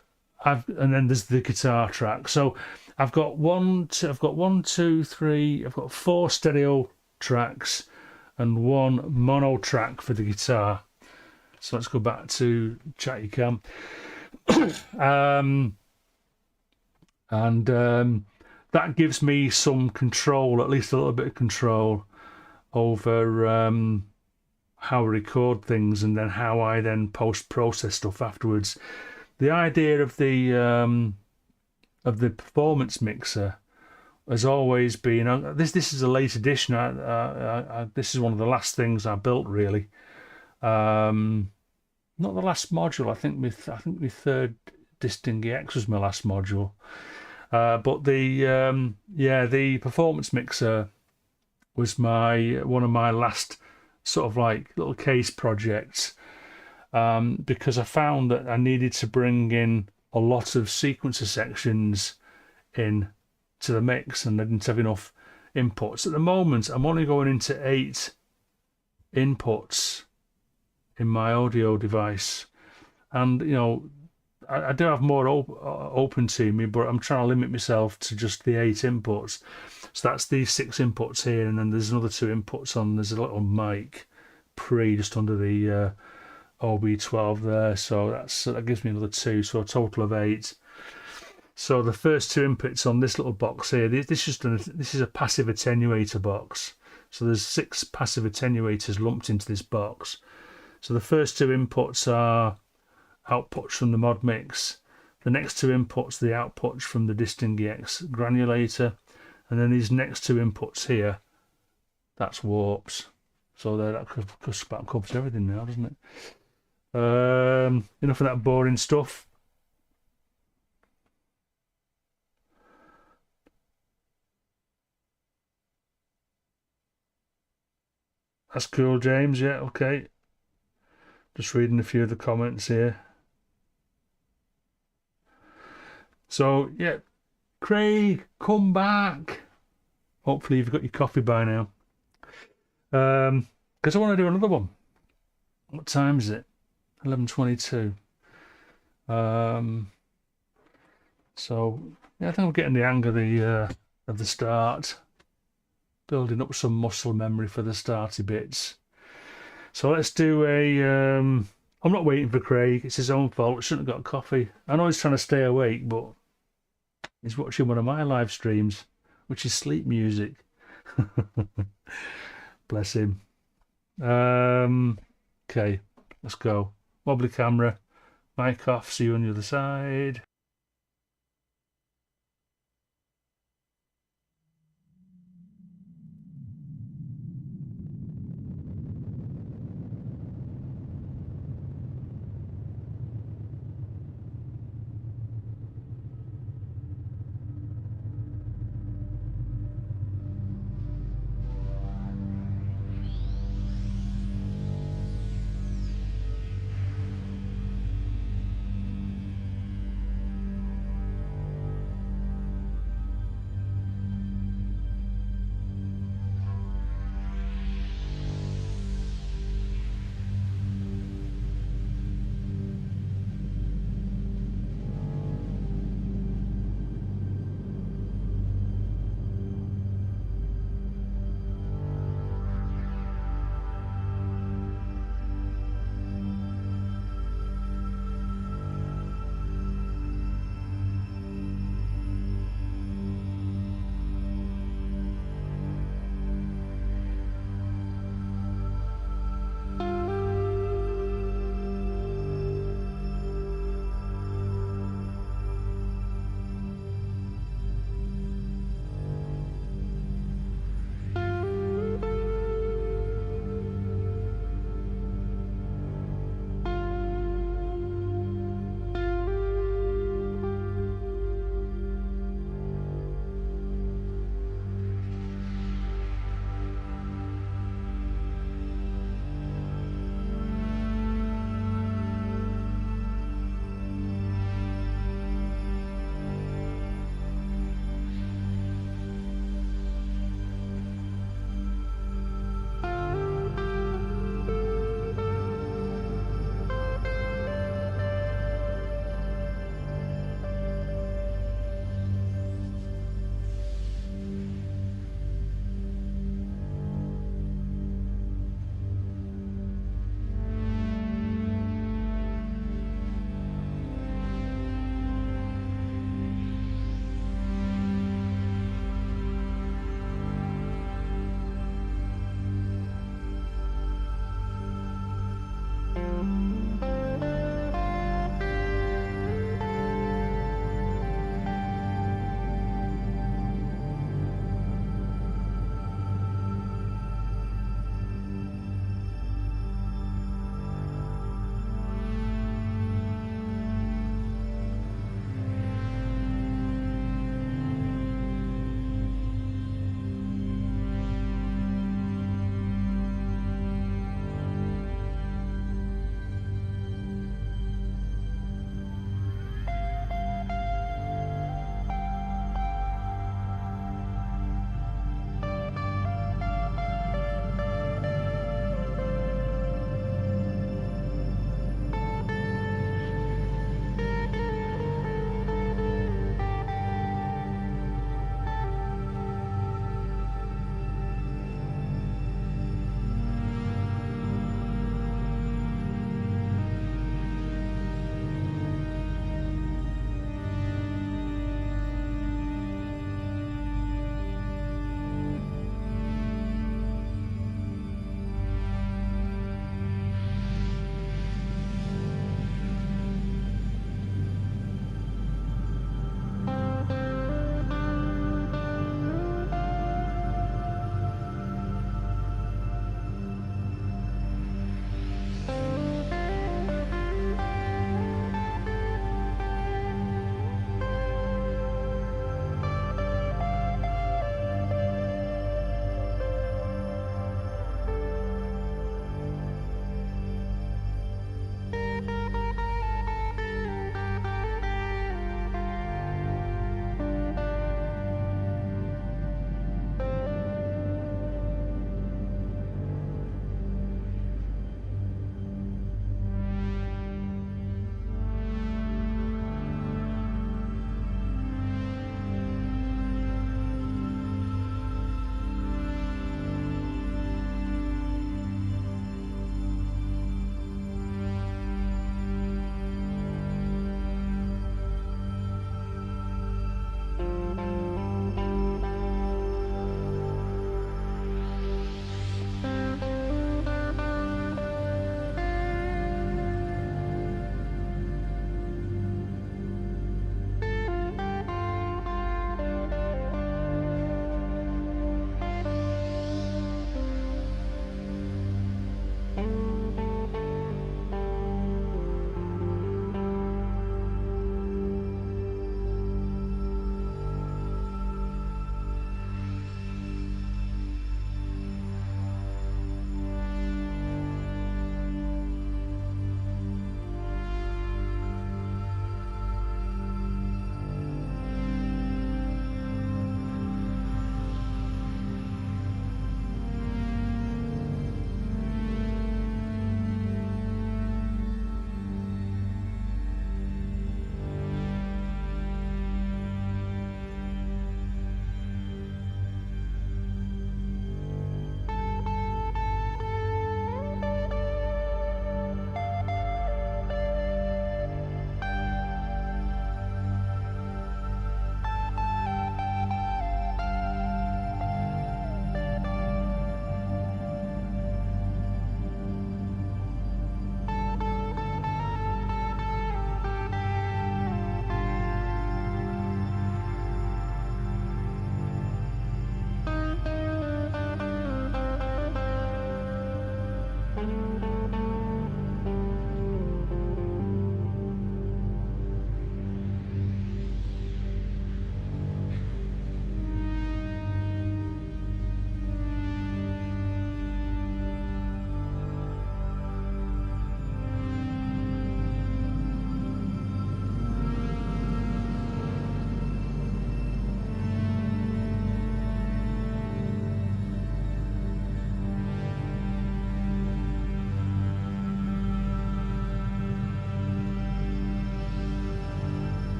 and then there's the guitar track. So I've got four stereo tracks and one mono track for the guitar. So let's go back to Chatty Cam. That gives me some control, at least a little bit of control over how I record things and then how I then post-process stuff afterwards. The idea of the performance mixer has always been this is a late addition. This is one of the last things I built, really. Not the last module. I think my third Disting EX was my last module. But the performance mixer was one of my last sort of like little case projects, because I found that I needed to bring in a lot of sequencer sections in to the mix, and I didn't have enough inputs. At the moment, I'm only going into 8 inputs in my audio device, and I do have more open to me, but I'm trying to limit myself to just the 8 inputs. So that's these 6 inputs here, and then there's another 2 inputs on. There's a little mic pre just under the OB12 there, so that gives me another 2, so a total of 8. So the first 2 inputs on this little box here, this is a passive attenuator box. So there's 6 passive attenuators lumped into this box. So the first 2 inputs are outputs from the mod mix. The next 2 inputs, the outputs from the Disting EX granulator, and then these next 2 inputs here, that's Warps. So that about covers everything now, doesn't it? Enough of that boring stuff. That's cool, James. Yeah, okay. Just reading a few of the comments here. So yeah, Craig, come back. Hopefully you've got your coffee by now. Because I want to do another one. What time is it? 11:22. So yeah, I think I'm getting the hang of the start, building up some muscle memory for the starty bits. So let's do a. I'm not waiting for Craig. It's his own fault. Shouldn't have got coffee. I know he's trying to stay awake, but he's watching one of my live streams, which is sleep music. Bless him. Okay, let's go. Wobbly camera, mic off. See you on the other side.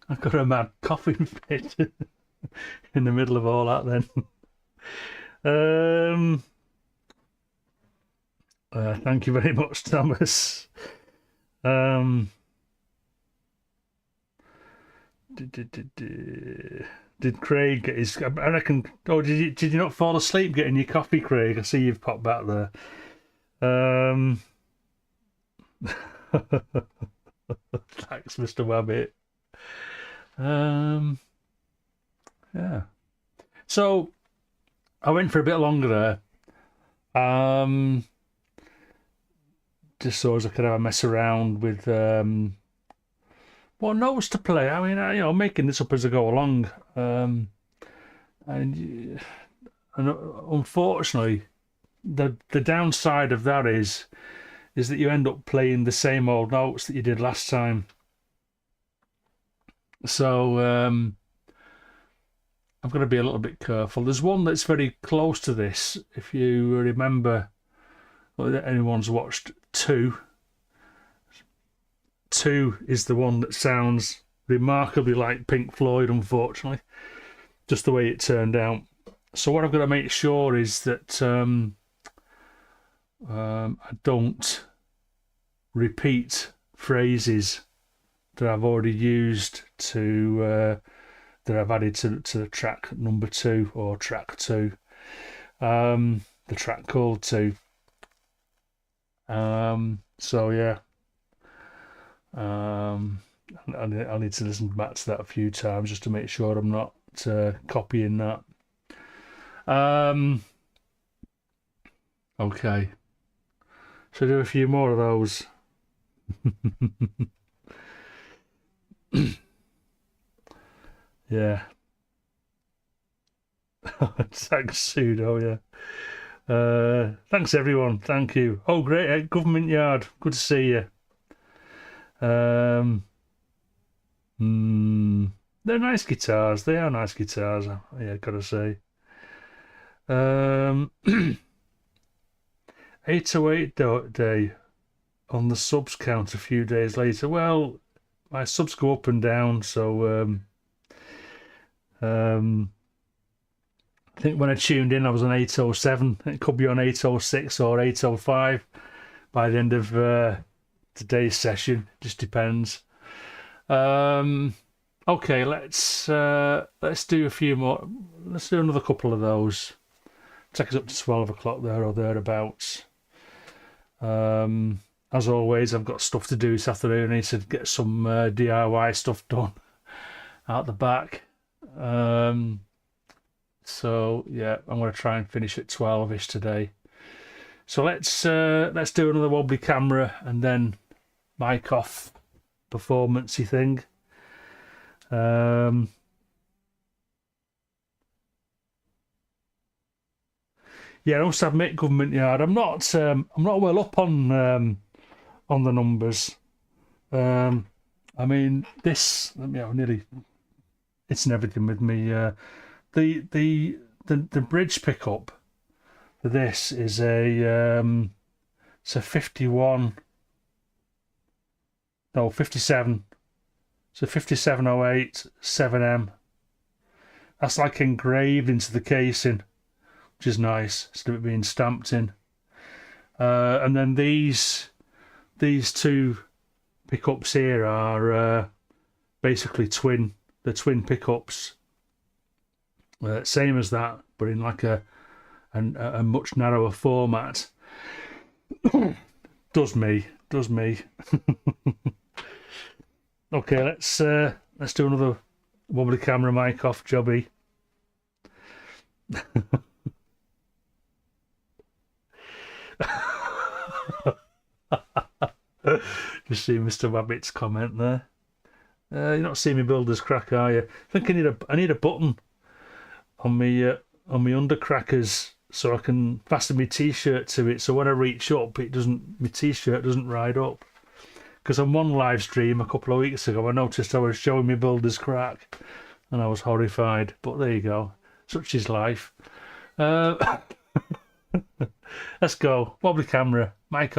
I got a mad coughing fit in the middle of all that then. Thank you very much, Thomas. Did Craig get his? I reckon. Oh, did you not fall asleep getting your coffee, Craig? I see you've popped back there. Thanks, Mr. Wabbit. Yeah. So I went for a bit longer there. Just so as I could have a mess around with what notes to play. I mean, making this up as I go along. And unfortunately, the downside of that is that you end up playing the same old notes that you did last time. So I've got to be a little bit careful. There's one that's very close to this. If you remember, anyone's watched 2. 2 is the one that sounds remarkably like Pink Floyd, unfortunately, just the way it turned out. So what I've got to make sure is that I don't repeat phrases that I've already used that I've added to the track number 2 or track 2, the track called 2. So yeah, I need to listen back to that a few times just to make sure I'm not copying that. Okay, so do a few more of those. Yeah. Thanks, Pseudo, yeah. Thanks everyone, thank you. Oh great, Government Yard, good to see you. They're nice guitars, they are nice guitars, yeah, gotta say. 808 day on the subs count a few days later. Well, my subs go up and down, so I think when I tuned in I was on 807. It could be on 806 or 805 by the end of today's session, just depends. Okay, let's do a few more. Let's do another couple of those. Take us up to 12 o'clock there or thereabouts. As always, I've got stuff to do this afternoon. I need to get some DIY stuff done out the back. So yeah, I'm going to try and finish at 12ish today. So let's do another wobbly camera and then mic off performancey thing. Yeah, I must admit, Government Yard, I'm not well up on the numbers. I mean, this, nearly, it's and everything with me. The bridge pickup for this is it's a 57. It's a 5708 7M. That's like engraved into the casing, which is nice instead of it being stamped in. And then these 2 pickups here are basically twin pickups, same as that, but in like a much narrower format. Does me. Okay, let's do another wobbly camera mic off jobby. Just see Mr. Wabbit's comment there. You're not seeing me builder's crack, are you? I think I need a button on me undercrackers so I can fasten my t-shirt to it, so when I reach up my t-shirt doesn't ride up. Because on one live stream a couple of weeks ago I noticed I was showing me builder's crack and I was horrified, but there you go, such is life. Let's go, wobbly camera, mic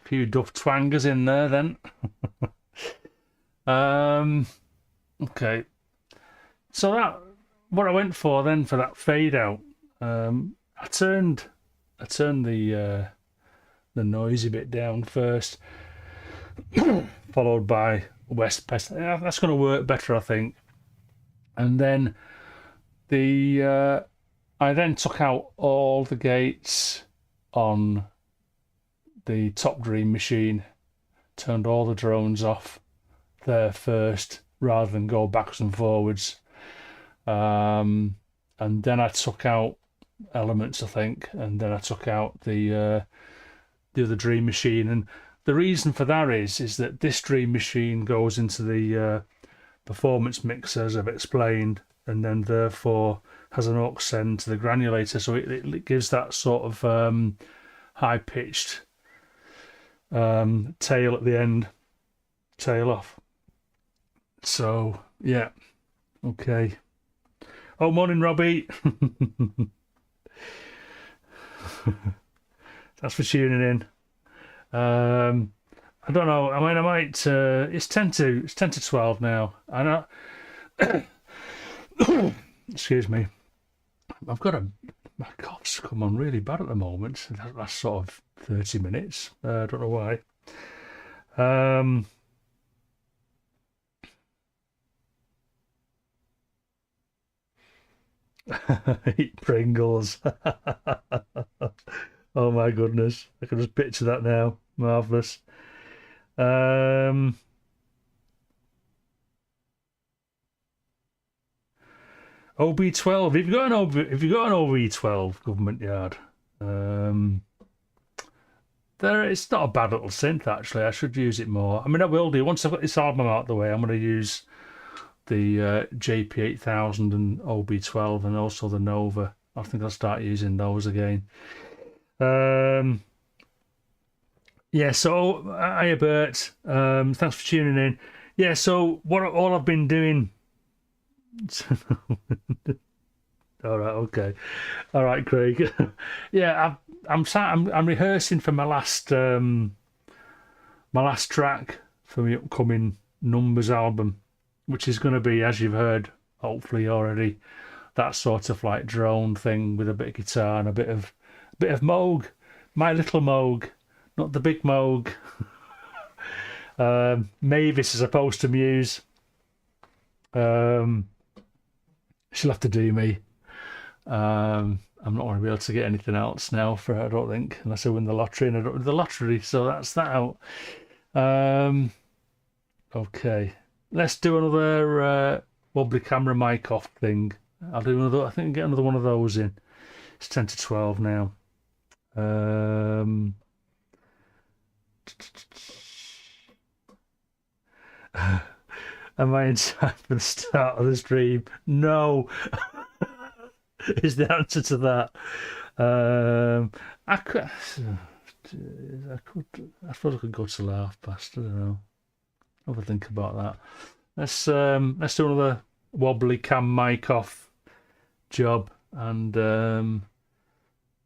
Few duff twangers in there then. Okay. So that what I went for then for that fade out. I turned the noisy bit down first, followed by West Pest. Yeah, that's going to work better, I think. And then I then took out all the gates on the Top Dream machine, turned all the drones off there first, rather than go backwards and forwards. And then I took out elements, I think, and then I took out the other Dream machine. And the reason for that is that this Dream machine goes into the performance mixer, as I've explained, and then therefore has an aux send to the granulator, so it gives that sort of high-pitched tail at the end, tail off. So yeah, okay. Oh, morning, Robbie. Thanks for tuning in. I don't know. I mean, I might. It's 10 to 12 now. I know. Excuse me. I've got my cough's come on really bad at the moment. That's sort of 30 minutes. I don't know why. Eat Pringles. Oh my goodness. I can just picture that now. Marvellous. OB12. If you've got an OB12 government yard, it's not a bad little synth actually. I should use it more. I mean, I will do once I've got this album out of the way. I'm going to use the JP8000 and OB12 and also the Nova. I think I'll start using those again. Yeah, so hiya Bert, thanks for tuning in. Yeah, so all I've been doing. All right, okay, all right, Craig. Yeah, I'm rehearsing for my last track for the upcoming Numbers album, which is going to be, as you've heard, hopefully already, that sort of like drone thing with a bit of guitar and a bit of Moog, my little Moog, not the big Moog. Mavis as opposed to Muse. She'll have to do me. I'm not going to be able to get anything else now for her, I don't think, unless I win the lottery, and I don't win the lottery, so that's that out. Okay, let's do another wobbly camera mic off thing. I'll do another. I think I'll get another one of those in. It's 10 to 12 now. Am I in time for the start of the stream? No. Is the answer to that. I suppose I could go to half past. I don't know. Have a think about that. Let's do another wobbly cam mic off job and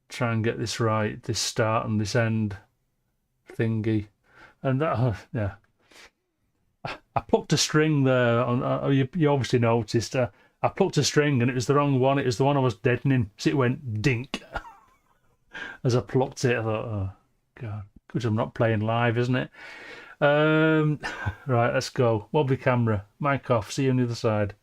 try and get this right. This start and this end thingy, and that yeah. I plucked a string there. You obviously noticed. I plucked a string and it was the wrong one. It was the one I was deadening. So it went dink as I plucked it. I thought, oh god, good I'm not playing live, isn't it? Right, let's go. Wobbly camera, mic off. See you on the other side.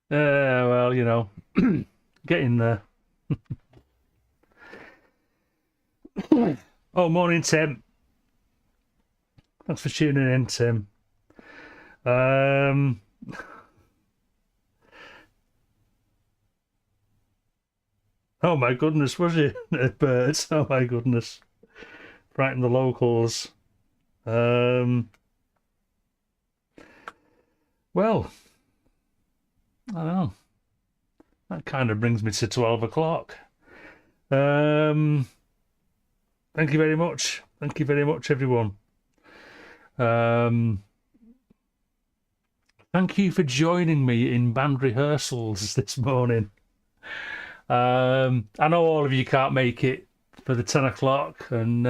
Well, you know, getting there. Oh, morning, Tim. Thanks for tuning in, Tim. Um, oh my goodness, was it birds? Oh my goodness, frighten the locals. Um, well, I don't know. That kind of brings me to 12 o'clock. Um, thank you very much. Thank you very much, everyone. Thank you for joining me in band rehearsals this morning. I know all of you can't make it for the 10 o'clock, and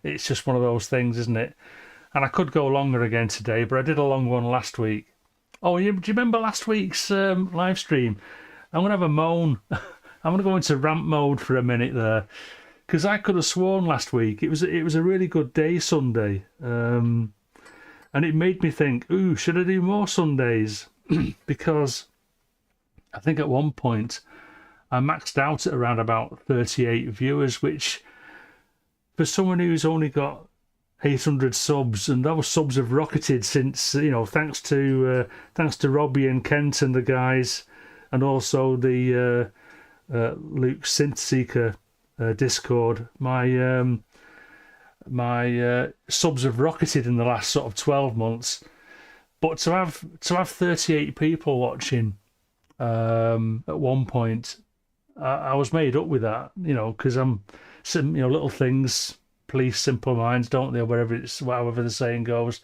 it's just one of those things, isn't it? And I could go longer again today, but I did a long one last week. Oh, do you remember last week's live stream? I'm going to have a moan. I'm going to go into rant mode for a minute there, because I could have sworn last week it was a really good day Sunday, and it made me think, ooh, should I do more Sundays? Because I think at one point I maxed out at around about 38 viewers, which for someone who's only got 800 subs, and those subs have rocketed since, you know, thanks to Robbie and Kent and the guys, and also the Luke Synthseeker Discord. My subs have rocketed in the last sort of 12 months, but to have 38 people watching at one point, I was made up with that, you know, because little things police simple minds, don't they, or however the saying goes.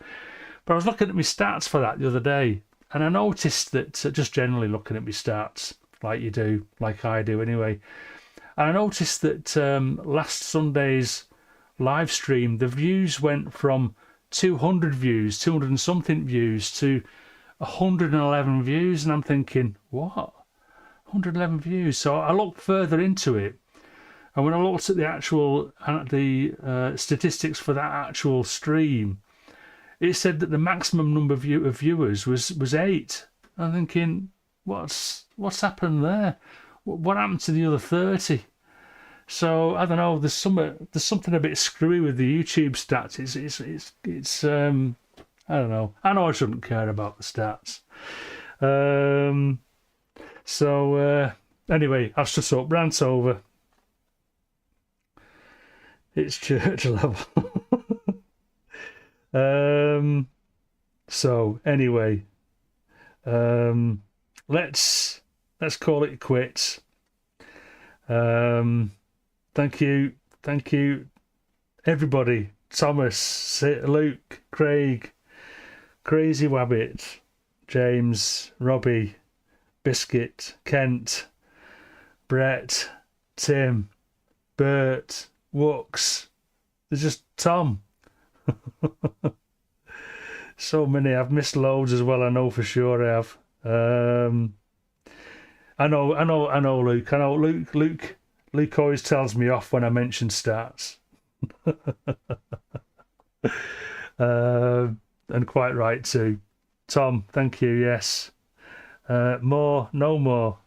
But I was looking at my stats for that the other day, and I noticed that, just generally looking at my stats like you do, like I do anyway, and I noticed that last Sunday's live stream, the views went from 200 and something views, to 111 views, and I'm thinking, what? 111 views. So I looked further into it, and when I looked at the actual statistics for that actual stream, it said that the maximum number of viewers was 8. I'm thinking, what's happened there? What happened to the other 30? So I don't know. There's something a bit screwy with the YouTube stats. It's I don't know. I know I shouldn't care about the stats. Anyway, I've shut up. Rant over. It's church level. So anyway, let's call it quits. Thank you, everybody. Thomas, Luke, Craig, Crazy Wabbit, James, Robbie, Biscuit, Kent, Brett, Tim, Bert, Wooks. There's just Tom. So many. I've missed loads as well. I know for sure I have. I know Luke. I know Luke always tells me off when I mention stats. And quite right too. Tom, thank you. Yes. No more.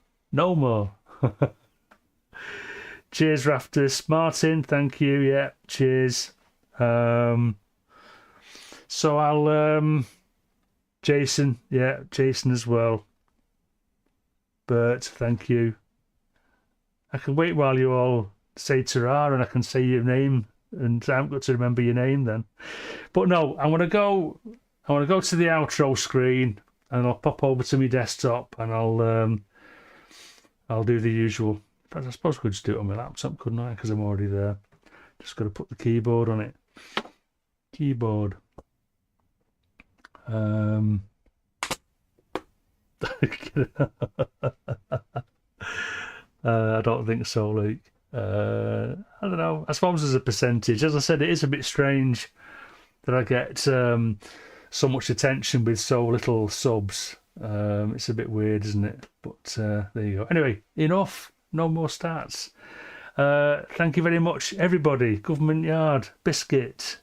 Cheers, Rafters. Martin, thank you. Yeah, cheers. So I'll Jason, yeah, Jason as well. Bert, thank you. I can wait while you all say ta-ra, and I can say your name, and I haven't got to remember your name then. But no, I want to go to the outro screen, and I'll pop over to my desktop, and I'll do the usual. In fact, I suppose I could just do it on my laptop, couldn't I? Because I'm already there. Just got to put the keyboard on it. Keyboard. I don't think so, Luke. I don't know. I suppose as a percentage, as I said, it is a bit strange that I get so much attention with so little subs. It's a bit weird, isn't it? But there you go. Anyway, enough. No more stats. Thank you very much, everybody. Government Yard, Biscuit.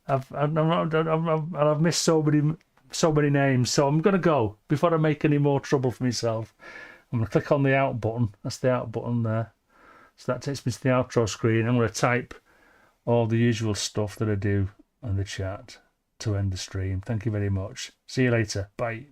I've missed so so many names. So I'm going to go, before I make any more trouble for myself, I'm going to click on the out button. That's the out button there. So that takes me to the outro screen. I'm going to type all the usual stuff that I do on the chat to end the stream. Thank you very much. See you later. Bye.